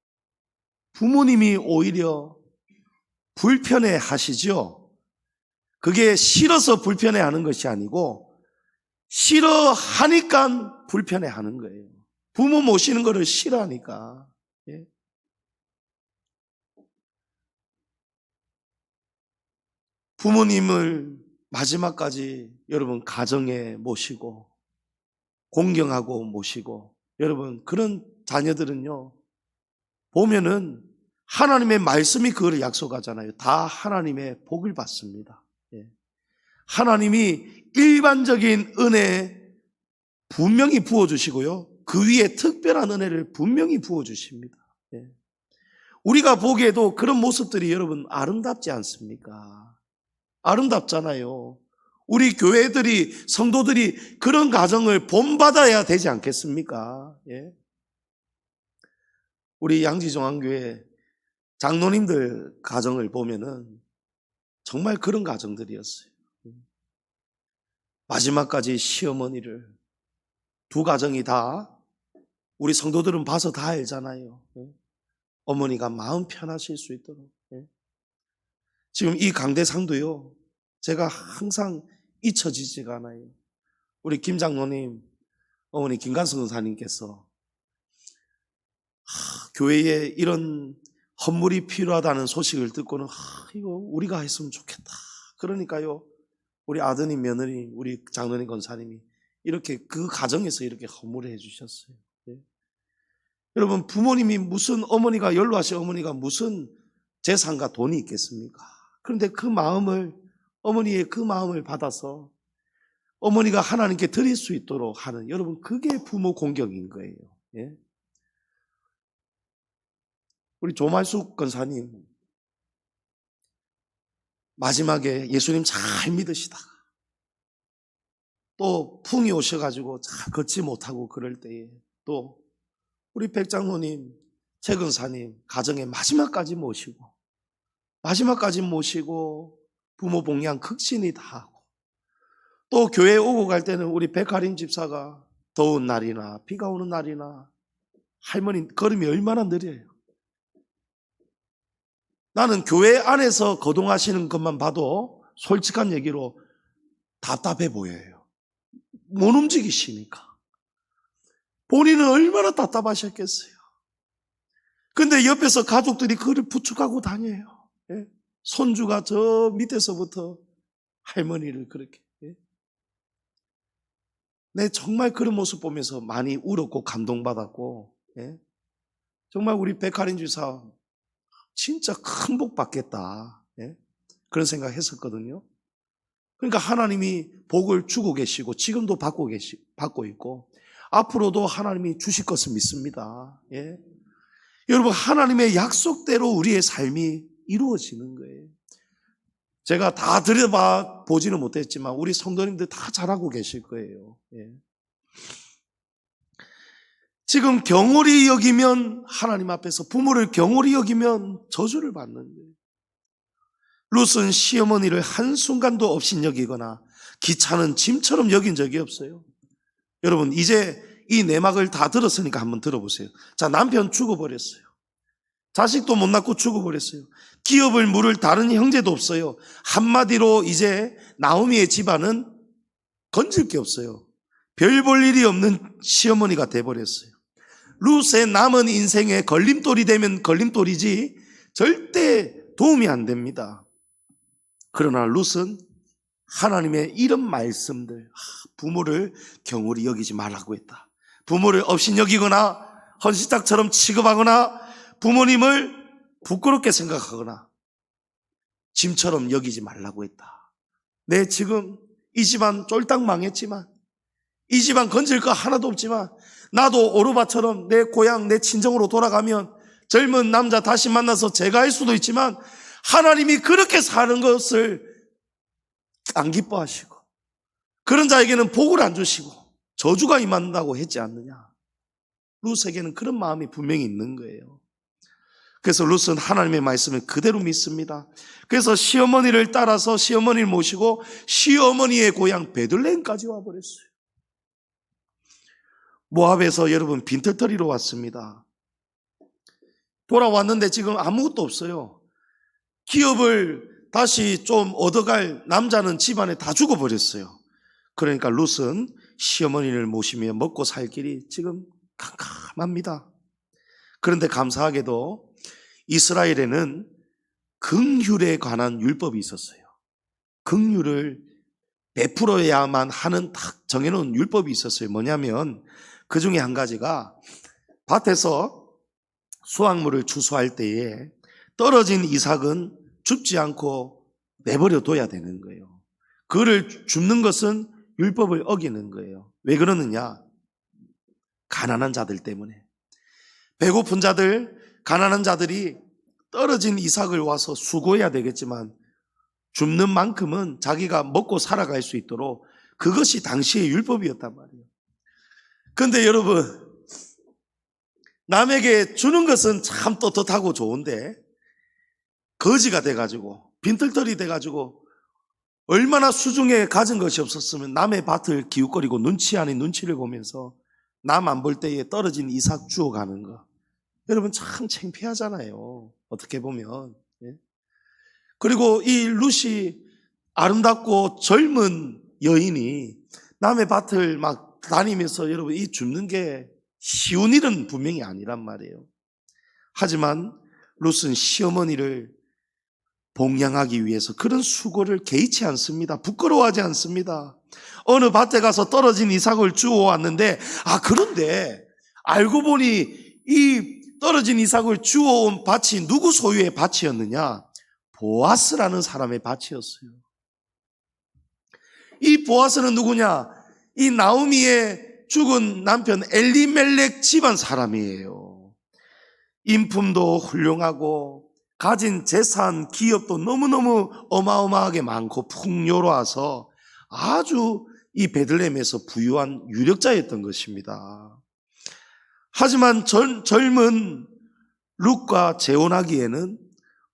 부모님이 오히려 불편해 하시죠. 그게 싫어서 불편해 하는 것이 아니고 싫어하니까 불편해 하는 거예요. 부모 모시는 거를 싫어하니까. 예? 부모님을 마지막까지 여러분 가정에 모시고 공경하고 모시고 여러분 그런 자녀들은요 보면은 하나님의 말씀이 그거를 약속하잖아요. 다 하나님의 복을 받습니다. 예. 하나님이 일반적인 은혜 분명히 부어주시고요 그 위에 특별한 은혜를 분명히 부어주십니다. 예. 우리가 보기에도 그런 모습들이 여러분 아름답지 않습니까? 아름답잖아요. 우리 교회들이 성도들이 그런 가정을 본받아야 되지 않겠습니까? 예. 우리 양지종안교회 장로님들 가정을 보면은 정말 그런 가정들이었어요. 마지막까지 시어머니를 두 가정이 다 우리 성도들은 봐서 다 알잖아요. 예. 어머니가 마음 편하실 수 있도록. 예. 지금 이 강대상도요 제가 항상 잊혀지지가 않아요. 우리 김 장로님 어머니 김관성 은사님께서 교회에 이런 헌물이 필요하다는 소식을 듣고는 이거 우리가 했으면 좋겠다. 그러니까요 우리 아드님 며느리 우리 장로님 권사님이 이렇게 그 가정에서 이렇게 헌물을 해주셨어요. 예. 여러분 부모님이 무슨 어머니가 연로하신 어머니가 무슨 재산과 돈이 있겠습니까? 그런데 그 마음을 어머니의 그 마음을 받아서 어머니가 하나님께 드릴 수 있도록 하는 여러분 그게 부모 공경인 거예요. 예? 우리 조말숙 권사님 마지막에 예수님 잘 믿으시다가 또 풍이 오셔가지고 잘 걷지 못하고 그럴 때에 또 우리 백장로님 최근사님 가정에 마지막까지 모시고 부모 봉양 극진히 다 하고 또 교회 오고 갈 때는 우리 백하림 집사가 더운 날이나 비가 오는 날이나 할머니 걸음이 얼마나 느려요. 나는 교회 안에서 거동하시는 것만 봐도 솔직한 얘기로 답답해 보여요. 못 움직이시니까. 본인은 얼마나 답답하셨겠어요. 근데 옆에서 가족들이 그를 부축하고 다녀요. 예? 손주가 저 밑에서부터 할머니를 그렇게. 예? 내 정말 그런 모습 보면서 많이 울었고 감동받았고, 예? 정말 우리 백하린 주사 진짜 큰 복 받겠다. 예? 그런 생각 했었거든요. 그러니까 하나님이 복을 주고 계시고 지금도 받고 있고 앞으로도 하나님이 주실 것을 믿습니다. 예? 여러분 하나님의 약속대로 우리의 삶이 이루어지는 거예요. 제가 다 들여봐 보지는 못했지만 우리 성도님들 다 잘하고 계실 거예요. 예. 지금 경홀히 여기면 하나님 앞에서 부모를 경홀히 여기면 저주를 받는 거예요. 룻은 시어머니를 한순간도 업신여기거나 귀찮은 짐처럼 여긴 적이 없어요. 여러분 이제 이 내막을 다 들었으니까 한번 들어보세요. 자, 남편 죽어버렸어요. 자식도 못 낳고 죽어버렸어요. 기업을 물을 다른 형제도 없어요. 한마디로 이제 나오미의 집안은 건질 게 없어요. 별 볼 일이 없는 시어머니가 돼버렸어요. 룻의 남은 인생에 걸림돌이 되면 걸림돌이지 절대 도움이 안 됩니다. 그러나 룻은 하나님의 이런 말씀들, 부모를 경홀히 여기지 말라고 했다. 부모를 업신여기거나 헌시짝처럼 취급하거나 부모님을 부끄럽게 생각하거나 짐처럼 여기지 말라고 했다. 내 지금 이 집안 쫄딱 망했지만, 이 집안 건질 거 하나도 없지만, 나도 오르바처럼 내 고향, 내 친정으로 돌아가면 젊은 남자 다시 만나서 제가 할 수도 있지만, 하나님이 그렇게 사는 것을 안 기뻐하시고 그런 자에게는 복을 안 주시고 저주가 임한다고 했지 않느냐. 룻에게는 그런 마음이 분명히 있는 거예요. 그래서 룻은 하나님의 말씀을 그대로 믿습니다. 그래서 시어머니를 따라서 시어머니를 모시고 시어머니의 고향 베들레헴까지 와버렸어요. 모압에서 여러분 빈털터리로 왔습니다. 돌아왔는데 지금 아무것도 없어요. 기업을 다시 좀 얻어갈 남자는 집안에 다 죽어버렸어요. 그러니까 룻은 시어머니를 모시며 먹고 살 길이 지금 캄캄합니다. 그런데 감사하게도 이스라엘에는 긍휼에 관한 율법이 있었어요. 긍휼을 베풀어야만 하는 딱 정해놓은 율법이 있었어요. 뭐냐면 그 중에 한 가지가 밭에서 수확물을 추수할 때에 떨어진 이삭은 줍지 않고 내버려 둬야 되는 거예요. 그를 줍는 것은 율법을 어기는 거예요. 왜 그러느냐? 가난한 자들 때문에. 배고픈 자들, 가난한 자들이 떨어진 이삭을 와서 수고해야 되겠지만 줍는 만큼은 자기가 먹고 살아갈 수 있도록 그것이 당시의 율법이었단 말이에요. 그런데 여러분, 남에게 주는 것은 참 떳떳하고 좋은데 거지가 돼가지고 빈털터리 돼가지고 얼마나 수중에 가진 것이 없었으면 남의 밭을 기웃거리고 눈치 아닌 눈치를 보면서 남 안 볼 때에 떨어진 이삭 주워가는 거, 여러분 참 창피하잖아요. 어떻게 보면. 그리고 이 룻이 아름답고 젊은 여인이 남의 밭을 막 다니면서 여러분 이 줍는 게 쉬운 일은 분명히 아니란 말이에요. 하지만 룻은 시어머니를 봉양하기 위해서 그런 수고를 개의치 않습니다. 부끄러워하지 않습니다. 어느 밭에 가서 떨어진 이삭을 주워왔는데, 그런데 알고 보니 이 떨어진 이삭을 주워온 밭이 누구 소유의 밭이었느냐? 보아스라는 사람의 밭이었어요. 이 보아스는 누구냐? 이 나오미의 죽은 남편 엘리멜렉 집안 사람이에요. 인품도 훌륭하고 가진 재산, 기업도 너무너무 어마어마하게 많고 풍요로워서 아주 이 베들레헴에서 부유한 유력자였던 것입니다. 하지만 젊은 룻과 재혼하기에는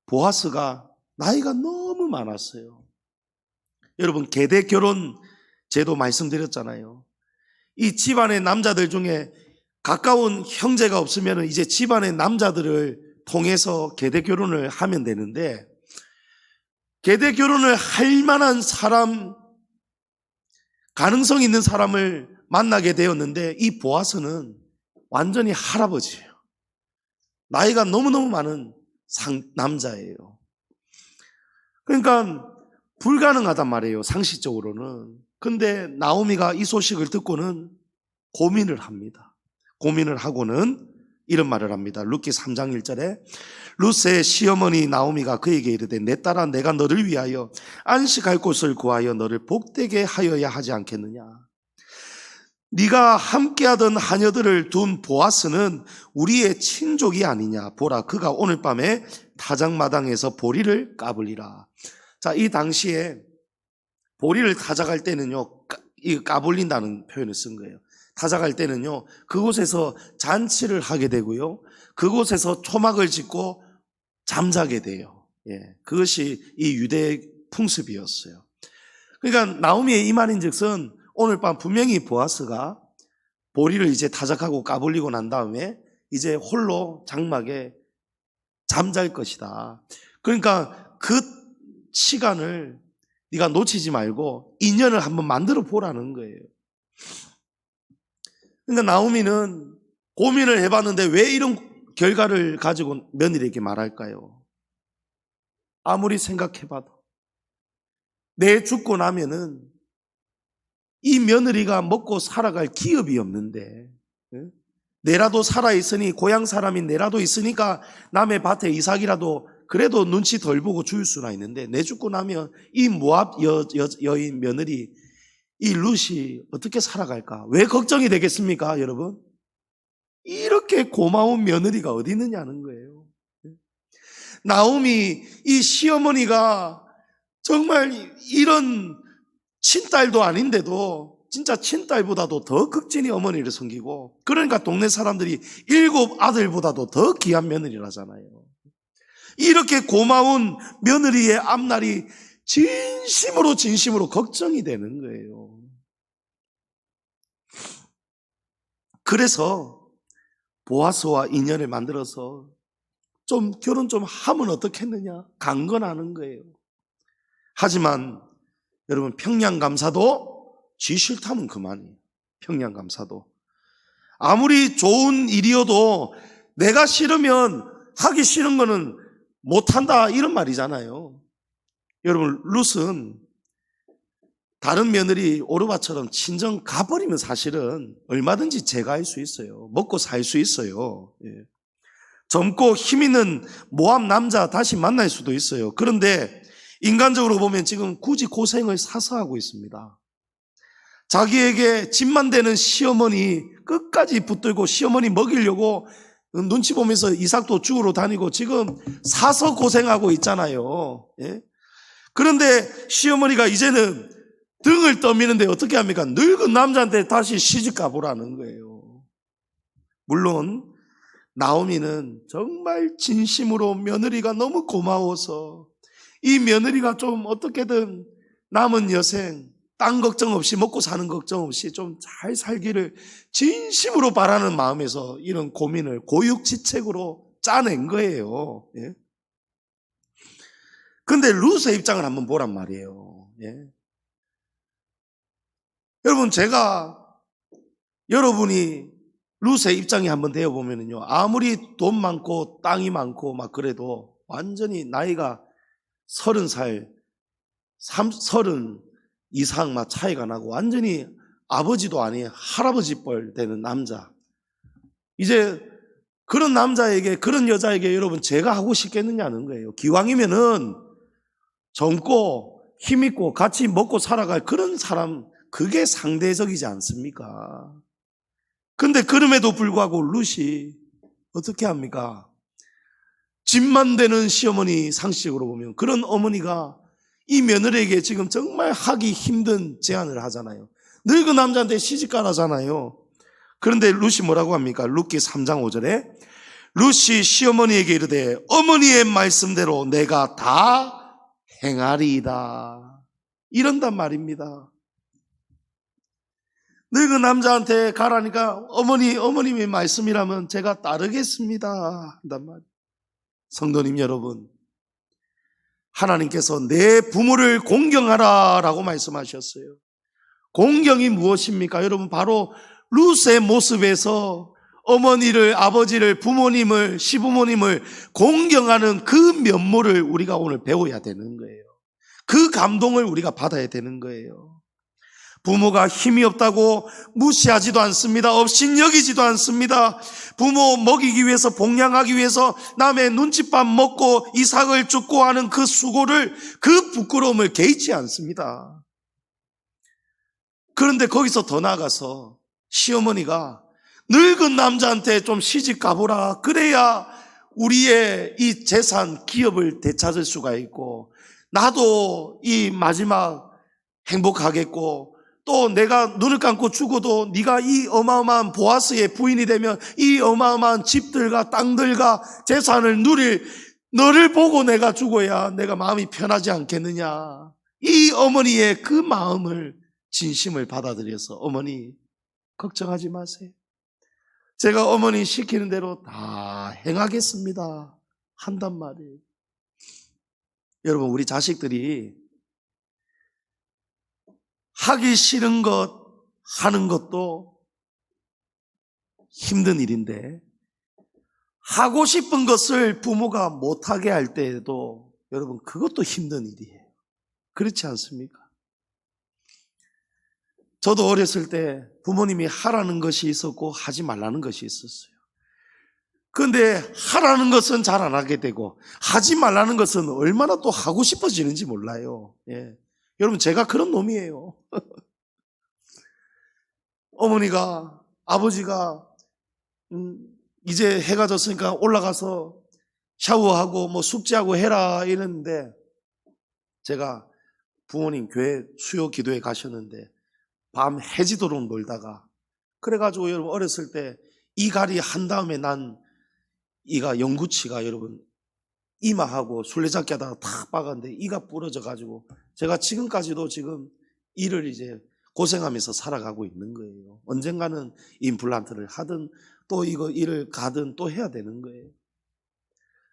보아스가 나이가 너무 많았어요. 여러분 계대 결혼 제도 말씀드렸잖아요. 이 집안의 남자들 중에 가까운 형제가 없으면 이제 집안의 남자들을 통해서 계대 결혼을 하면 되는데, 계대 결혼을 할 만한 사람, 가능성 있는 사람을 만나게 되었는데 이 보아스는 완전히 할아버지예요. 나이가 너무너무 많은 남자예요. 그러니까 불가능하단 말이에요, 상식적으로는. 근데 나오미가 이 소식을 듣고는 고민을 합니다. 고민을 하고는 이런 말을 합니다. 룻기 3장 1절에 룻의 시어머니 나오미가 그에게 이르되 내 딸아 내가 너를 위하여 안식할 곳을 구하여 너를 복되게 하여야 하지 않겠느냐. 네가 함께하던 하녀들을 둔 보아스는 우리의 친족이 아니냐. 보라 그가 오늘 밤에 타작마당에서 보리를 까불리라. 자, 이 당시에 보리를 타작할 때는요, 이 까불린다는 표현을 쓴 거예요. 타작할 때는요, 그곳에서 잔치를 하게 되고요, 그곳에서 초막을 짓고 잠자게 돼요. 그것이 이 유대 풍습이었어요. 그러니까 나오미의 이 말인즉슨 오늘 밤 분명히 보아스가 보리를 이제 타작하고 까불리고 난 다음에 이제 홀로 장막에 잠잘 것이다. 그러니까 그 시간을 네가 놓치지 말고 인연을 한번 만들어 보라는 거예요. 그러니까 나오미는 고민을 해봤는데 왜 이런 결과를 가지고 며느리에게 말할까요? 아무리 생각해봐도 내 죽고 나면은 이 며느리가 먹고 살아갈 기업이 없는데, 내라도 살아있으니, 고향 사람인 내라도 있으니까 남의 밭에 이삭이라도 그래도 눈치 덜 보고 줄 수나 있는데, 내 죽고 나면 이 모압 여인 며느리 이 룻이 어떻게 살아갈까? 왜 걱정이 되겠습니까, 여러분? 이렇게 고마운 며느리가 어디 있느냐는 거예요. 나오미 이 시어머니가 정말 이런 친딸도 아닌데도 진짜 친딸보다도 더 극진히 어머니를 섬기고, 그러니까 동네 사람들이 7 아들보다도 더 귀한 며느리라잖아요. 이렇게 고마운 며느리의 앞날이 진심으로 걱정이 되는 거예요. 그래서 보아스와 인연을 만들어서 좀 결혼 좀 하면 어떻겠느냐 강건하는 거예요. 하지만 여러분, 평양감사도 지 싫다면 그만이에요. 평양감사도 아무리 좋은 일이어도 내가 싫으면 하기 싫은 거는 못한다, 이런 말이잖아요. 여러분, 룻은 다른 며느리 오르바처럼 친정 가버리면 사실은 얼마든지 제가할 수 있어요. 먹고 살 수 있어요. 젊고 힘 있는 모압 남자 다시 만날 수도 있어요. 그런데 인간적으로 보면 지금 굳이 고생을 사서 하고 있습니다. 자기에게 집만 되는 시어머니 끝까지 붙들고 시어머니 먹이려고 눈치 보면서 이삭도 죽으러 다니고 지금 사서 고생하고 있잖아요. 그런데 시어머니가 이제는 등을 떠미는데 어떻게 합니까? 늙은 남자한테 다시 시집 가보라는 거예요. 물론 나오미는 정말 진심으로 며느리가 너무 고마워서 이 며느리가 좀 어떻게든 남은 여생 땅 걱정 없이 먹고 사는 걱정 없이 좀 잘 살기를 진심으로 바라는 마음에서 이런 고민을 고육지책으로 짜낸 거예요. 그런데 룻의 입장을 한번 보란 말이에요. 여러분, 제가 여러분이 룻의 입장에 한번 되어보면요, 아무리 돈 많고 땅이 많고 막 그래도 완전히 나이가 30살, 30 이상 막 차이가 나고 완전히 아버지도 아닌 할아버지 뻘 되는 남자, 이제 그런 남자에게, 그런 여자에게 여러분 제가 하고 싶겠느냐는 거예요. 기왕이면은 젊고 힘있고 같이 먹고 살아갈 그런 사람, 그게 상대적이지 않습니까? 근데 그럼에도 불구하고 룻이 어떻게 합니까? 집만 되는 시어머니 상식으로 보면 그런 어머니가 이 며느리에게 지금 정말 하기 힘든 제안을 하잖아요. 늙은 남자한테 시집 가라잖아요. 그런데 룻이 뭐라고 합니까? 룻기 3장 5절에 룻이 시어머니에게 이르되 어머니의 말씀대로 내가 다 행하리이다, 이런단 말입니다. 늙은 남자한테 가라니까 어머님의 말씀이라면 제가 따르겠습니다 한단 말이에요. 성도님 여러분, 하나님께서 내 부모를 공경하라라고 말씀하셨어요. 공경이 무엇입니까? 여러분, 바로 룻의 모습에서 어머니를, 아버지를, 부모님을, 시부모님을 공경하는 그 면모를 우리가 오늘 배워야 되는 거예요. 그 감동을 우리가 받아야 되는 거예요. 부모가 힘이 없다고 무시하지도 않습니다. 업신여기지도 않습니다. 부모 먹이기 위해서, 봉양하기 위해서 남의 눈칫밥 먹고 이삭을 줍고 하는 그 수고를, 그 부끄러움을 개의치 않습니다. 그런데 거기서 더 나아가서 시어머니가 늙은 남자한테 좀 시집 가보라, 그래야 우리의 이 재산, 기업을 되찾을 수가 있고 나도 이 마지막 행복하겠고, 또 내가 눈을 감고 죽어도 네가 이 어마어마한 보아스의 부인이 되면 이 어마어마한 집들과 땅들과 재산을 누릴 너를 보고 내가 죽어야 내가 마음이 편하지 않겠느냐. 이 어머니의 그 마음을, 진심을 받아들여서 어머니 걱정하지 마세요. 제가 어머니 시키는 대로 다 행하겠습니다 한단 말이에요. 여러분, 우리 자식들이 하기 싫은 것 하는 것도 힘든 일인데, 하고 싶은 것을 부모가 못하게 할 때에도 여러분, 그것도 힘든 일이에요. 그렇지 않습니까? 저도 어렸을 때 부모님이 하라는 것이 있었고 하지 말라는 것이 있었어요. 그런데 하라는 것은 잘 안 하게 되고 하지 말라는 것은 얼마나 또 하고 싶어지는지 몰라요. 예. 여러분, 제가 그런 놈이에요. 어머니가, 아버지가 이제 해가 졌으니까 올라가서 샤워하고 뭐 숙제하고 해라 이랬는데, 제가 부모님 교회 수요 기도에 가셨는데 밤 해지도록 놀다가, 그래가지고 여러분, 어렸을 때 이갈이 한 다음에 난 이가 영구치가 여러분 이마하고 술래잡기 하다가 탁 박았는데 이가 부러져 가지고 제가 지금까지도 지금 이를 이제 고생하면서 살아가고 있는 거예요. 언젠가는 임플란트를 하든 또 이거 일을 가든 또 해야 되는 거예요.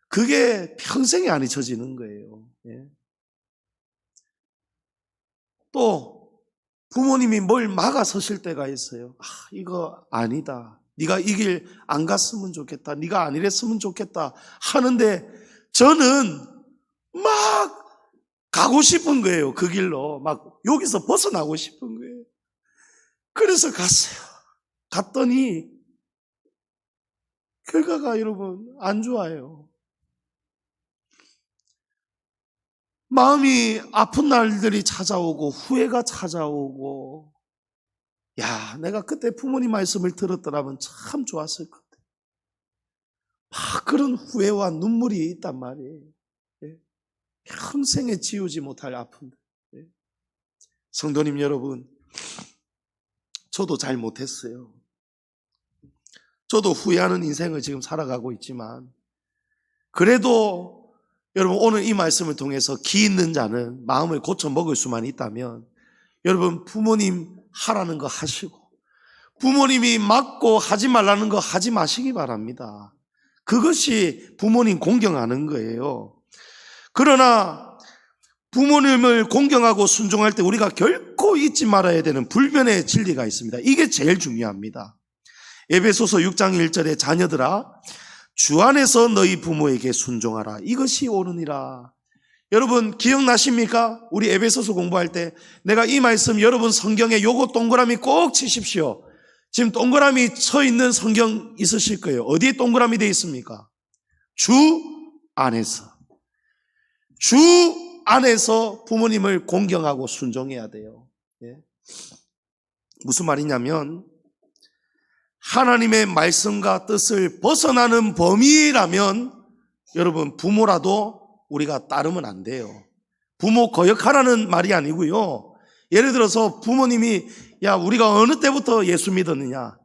그게 평생이 안 잊혀지는 거예요. 예. 또 부모님이 뭘 막아서실 때가 있어요. 이거 아니다. 네가 이 길 안 갔으면 좋겠다. 네가 안 이랬으면 좋겠다 하는데 저는 막 가고 싶은 거예요. 그 길로 막 여기서 벗어나고 싶은 거예요. 그래서 갔어요. 갔더니 결과가 여러분 안 좋아요. 마음이 아픈 날들이 찾아오고 후회가 찾아오고, 야, 내가 그때 부모님 말씀을 들었더라면 참 좋았을 것 같아요. 막 그런 후회와 눈물이 있단 말이에요. 예. 평생에 지우지 못할 아픔들. 예. 성도님 여러분, 저도 잘 못했어요. 저도 후회하는 인생을 지금 살아가고 있지만, 그래도 여러분, 오늘 이 말씀을 통해서 기 있는 자는 마음을 고쳐 먹을 수만 있다면, 여러분, 부모님 하라는 거 하시고 부모님이 막고 하지 말라는 거 하지 마시기 바랍니다. 그것이 부모님 공경하는 거예요. 그러나 부모님을 공경하고 순종할 때 우리가 결코 잊지 말아야 되는 불변의 진리가 있습니다. 이게 제일 중요합니다. 에베소서 6장 1절에 자녀들아 주 안에서 너희 부모에게 순종하라. 이것이 옳으니라. 여러분 기억나십니까? 우리 에베소서 공부할 때 내가 이 말씀 여러분 성경에 요거 동그라미 꼭 치십시오. 지금 동그라미 쳐 있는 성경 있으실 거예요. 어디에 동그라미 되어 있습니까? 주 안에서. 주 안에서 부모님을 공경하고 순종해야 돼요. 예. 무슨 말이냐면 하나님의 말씀과 뜻을 벗어나는 범위라면 여러분 부모라도 우리가 따르면 안 돼요. 부모 거역하라는 말이 아니고요. 예를 들어서 부모님이 야 우리가 어느 때부터 예수 믿었느냐,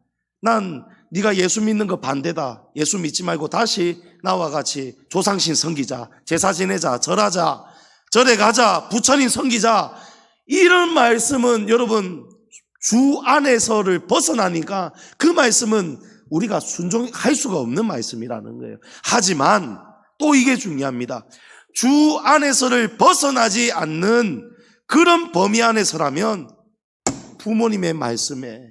난 네가 예수 믿는 거 반대다, 예수 믿지 말고 다시 나와 같이 조상신 섬기자, 제사 지내자, 절하자, 절에 가자, 부처님 섬기자, 이런 말씀은 여러분 주 안에서를 벗어나니까 그 말씀은 우리가 순종할 수가 없는 말씀이라는 거예요. 하지만 또 이게 중요합니다. 주 안에서를 벗어나지 않는 그런 범위 안에서라면 부모님의 말씀에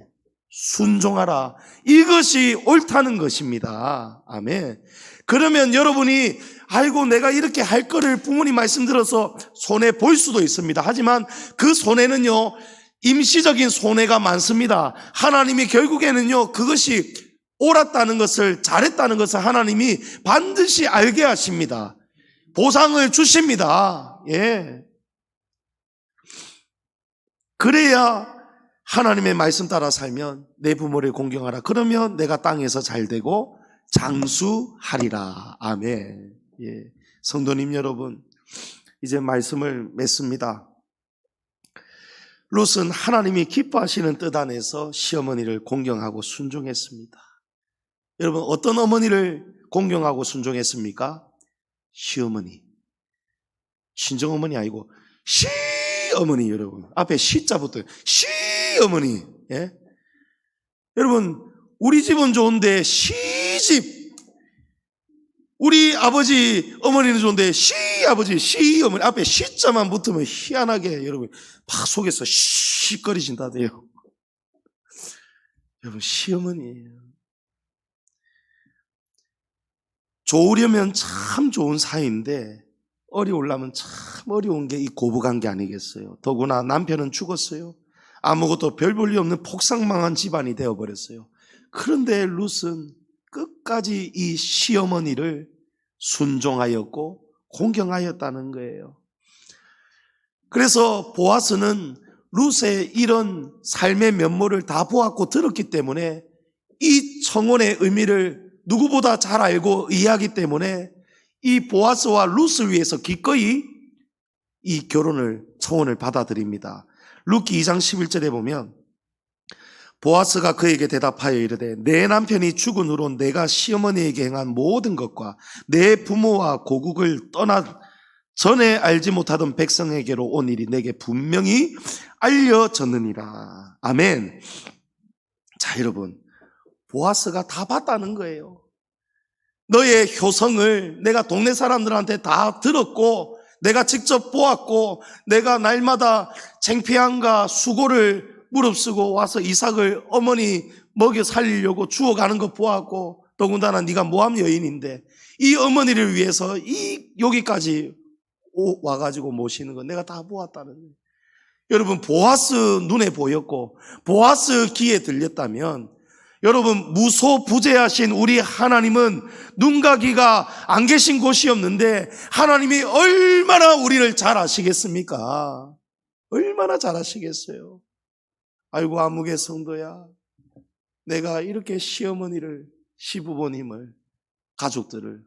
순종하라. 이것이 옳다는 것입니다. 아멘. 그러면 여러분이 아이고 내가 이렇게 할 거를 부모님 말씀 들어서 손해 볼 수도 있습니다. 하지만 그 손해는요 임시적인 손해가 많습니다. 하나님이 결국에는요 그것이 옳았다는 것을, 잘했다는 것을 하나님이 반드시 알게 하십니다. 보상을 주십니다. 예. 그래야 하나님의 말씀 따라 살면 내 부모를 공경하라. 그러면 내가 땅에서 잘 되고 장수하리라. 아멘. 예. 성도님 여러분, 이제 말씀을 맺습니다. 롯은 하나님이 기뻐하시는 뜻 안에서 시어머니를 공경하고 순종했습니다. 여러분, 어떤 어머니를 공경하고 순종했습니까? 시어머니. 친정어머니 아니고 시어머니. 여러분, 앞에 시자부터 시어머니. 예? 여러분, 우리 집은 좋은데 시집, 우리 아버지, 어머니는 좋은데 시아버지, 시어머니 앞에 시자만 붙으면 희한하게 여러분 막 속에서 시거리신다대요. 여러분 시어머니예요. 좋으려면 참 좋은 사이인데 어려우려면 참 어려운 게 이 고부관계 아니겠어요. 더구나 남편은 죽었어요. 아무것도 별 볼 일 없는 폭삭망한 집안이 되어버렸어요. 그런데 룻은 끝까지 이 시어머니를 순종하였고 공경하였다는 거예요. 그래서 보아스는 룻의 이런 삶의 면모를 다 보았고 들었기 때문에 이 청혼의 의미를 누구보다 잘 알고 이해하기 때문에 이 보아스와 룻을 위해서 기꺼이 이 청혼을 받아들입니다. 룻기 2장 11절에 보면 보아스가 그에게 대답하여 이르되 내 남편이 죽은 후로 내가 시어머니에게 행한 모든 것과 내 부모와 고국을 떠나 전에 알지 못하던 백성에게로 온 일이 내게 분명히 알려졌느니라. 아멘. 자, 여러분, 보아스가 다 봤다는 거예요. 너의 효성을 내가 동네 사람들한테 다 들었고 내가 직접 보았고 내가 날마다 창피함과 수고를 무릅쓰고 와서 이삭을 어머니 먹여 살리려고 주워가는 거 보았고 더군다나 네가 모함 여인인데 이 어머니를 위해서 여기까지 와가지고 모시는 거 내가 다 보았다는 거예요. 여러분, 보아스 눈에 보였고 보아스 귀에 들렸다면 여러분, 무소부재하신 우리 하나님은 눈과 귀가 안 계신 곳이 없는데 하나님이 얼마나 우리를 잘 아시겠습니까? 얼마나 잘 아시겠어요? 아이고 아무개 성도야, 내가 이렇게 시어머니를, 시부모님을, 가족들을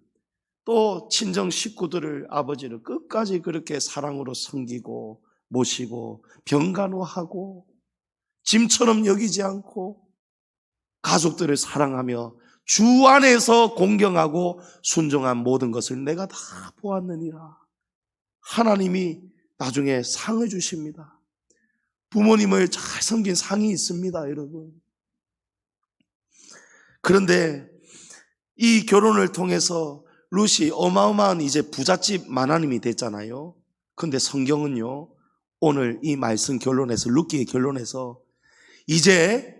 또 친정 식구들을, 아버지를 끝까지 그렇게 사랑으로 섬기고 모시고 병간호하고 짐처럼 여기지 않고 가족들을 사랑하며 주 안에서 공경하고 순종한 모든 것을 내가 다 보았느니라. 하나님이 나중에 상을 주십니다. 부모님을 잘 섬긴 상이 있습니다, 여러분. 그런데 이 결혼을 통해서 룻이 어마어마한 이제 부잣집 마나님이 됐잖아요. 그런데 성경은요, 오늘 이 말씀 결론에서, 룻기의 결론에서 이제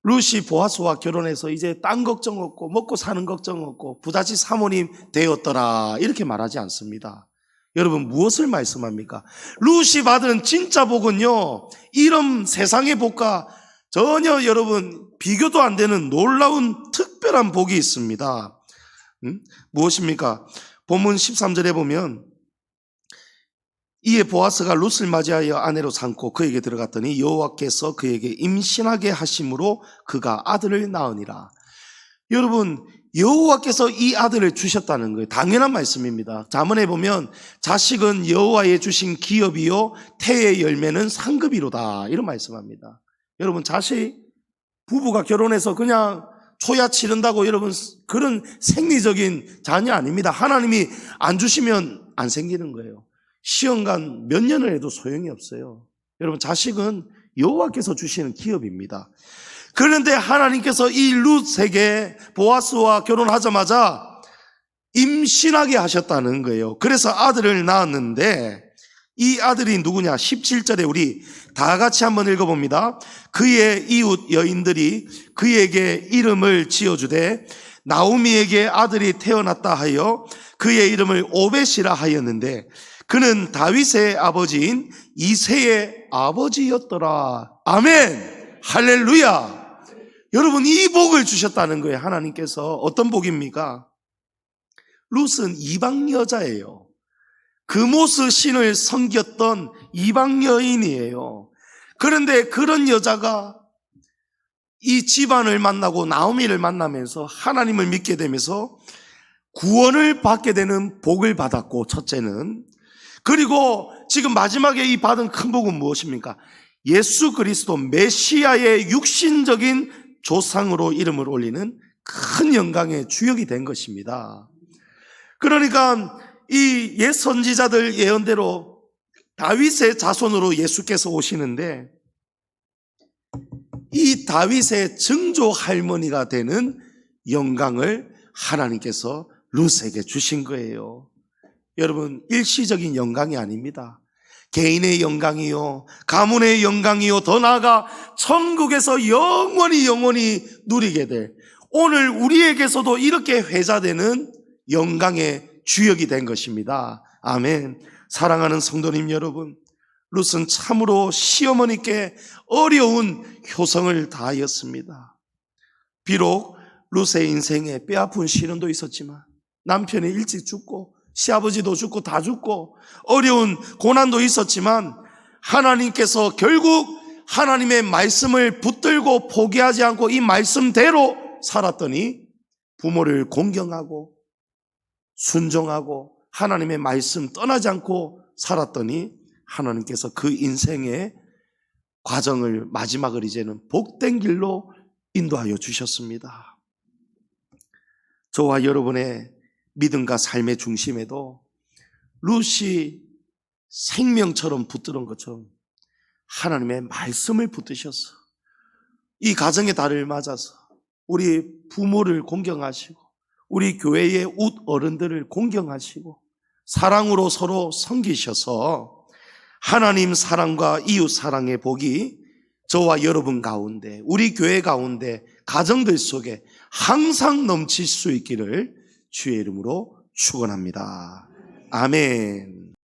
룻이 보아스와 결혼해서 이제 땅 걱정 없고 먹고 사는 걱정 없고 부잣집 사모님 되었더라 이렇게 말하지 않습니다. 여러분, 무엇을 말씀합니까? 룻이 받은 진짜 복은요, 이런 세상의 복과 전혀 여러분 비교도 안 되는 놀라운 특별한 복이 있습니다. 무엇입니까? 본문 13절에 보면 이에 보아스가 룻을 맞이하여 아내로 삼고 그에게 들어갔더니 여호와께서 그에게 임신하게 하심으로 그가 아들을 낳으니라. 여러분, 여호와께서 이 아들을 주셨다는 거예요. 당연한 말씀입니다. 잠언에 보면 자식은 여호와의 주신 기업이요 태의 열매는 상급이로다 이런 말씀합니다. 여러분, 자식, 부부가 결혼해서 그냥 초야 치른다고 여러분 그런 생리적인 자녀 아닙니다. 하나님이 안 주시면 안 생기는 거예요. 시험관 몇 년을 해도 소용이 없어요. 여러분, 자식은 여호와께서 주시는 기업입니다. 그런데 하나님께서 이 룻에게 보아스와 결혼하자마자 임신하게 하셨다는 거예요. 그래서 아들을 낳았는데 이 아들이 누구냐? 17절에 우리 다 같이 한번 읽어봅니다. 그의 이웃 여인들이 그에게 이름을 지어주되 나오미에게 아들이 태어났다 하여 그의 이름을 오벳이라 하였는데 그는 다윗의 아버지인 이새의 아버지였더라. 아멘. 할렐루야. 여러분, 이 복을 주셨다는 거예요. 하나님께서. 어떤 복입니까? 룻은 이방 여자예요. 그모스 신을 섬겼던 이방 여인이에요. 그런데 그런 여자가 이 집안을 만나고 나오미를 만나면서 하나님을 믿게 되면서 구원을 받게 되는 복을 받았고, 첫째는. 그리고 지금 마지막에 이 받은 큰 복은 무엇입니까? 예수 그리스도 메시아의 육신적인 조상으로 이름을 올리는 큰 영광의 주역이 된 것입니다. 그러니까 이 옛 선지자들 예언대로 다윗의 자손으로 예수께서 오시는데 이 다윗의 증조 할머니가 되는 영광을 하나님께서 룻에게 주신 거예요. 여러분, 일시적인 영광이 아닙니다. 개인의 영광이요, 가문의 영광이요, 더 나아가 천국에서 영원히 누리게 될, 오늘 우리에게서도 이렇게 회자되는 영광의 주역이 된 것입니다. 아멘. 사랑하는 성도님 여러분, 룻은 참으로 시어머니께 어려운 효성을 다하였습니다. 비록 룻의 인생에 뼈아픈 시련도 있었지만, 남편이 일찍 죽고 시아버지도 죽고 다 죽고 어려운 고난도 있었지만, 하나님께서 결국 하나님의 말씀을 붙들고 포기하지 않고 이 말씀대로 살았더니 부모를 공경하고 순종하고 하나님의 말씀 떠나지 않고 살았더니 하나님께서 그 인생의 과정을, 마지막을 이제는 복된 길로 인도하여 주셨습니다. 저와 여러분의 믿음과 삶의 중심에도 룻이 생명처럼 붙들은 것처럼 하나님의 말씀을 붙드셔서 이 가정의 달을 맞아서 우리 부모를 공경하시고 우리 교회의 웃 어른들을 공경하시고 사랑으로 서로 섬기셔서 하나님 사랑과 이웃 사랑의 복이 저와 여러분 가운데, 우리 교회 가운데, 가정들 속에 항상 넘칠 수 있기를 주의 이름으로 축원합니다. 아멘.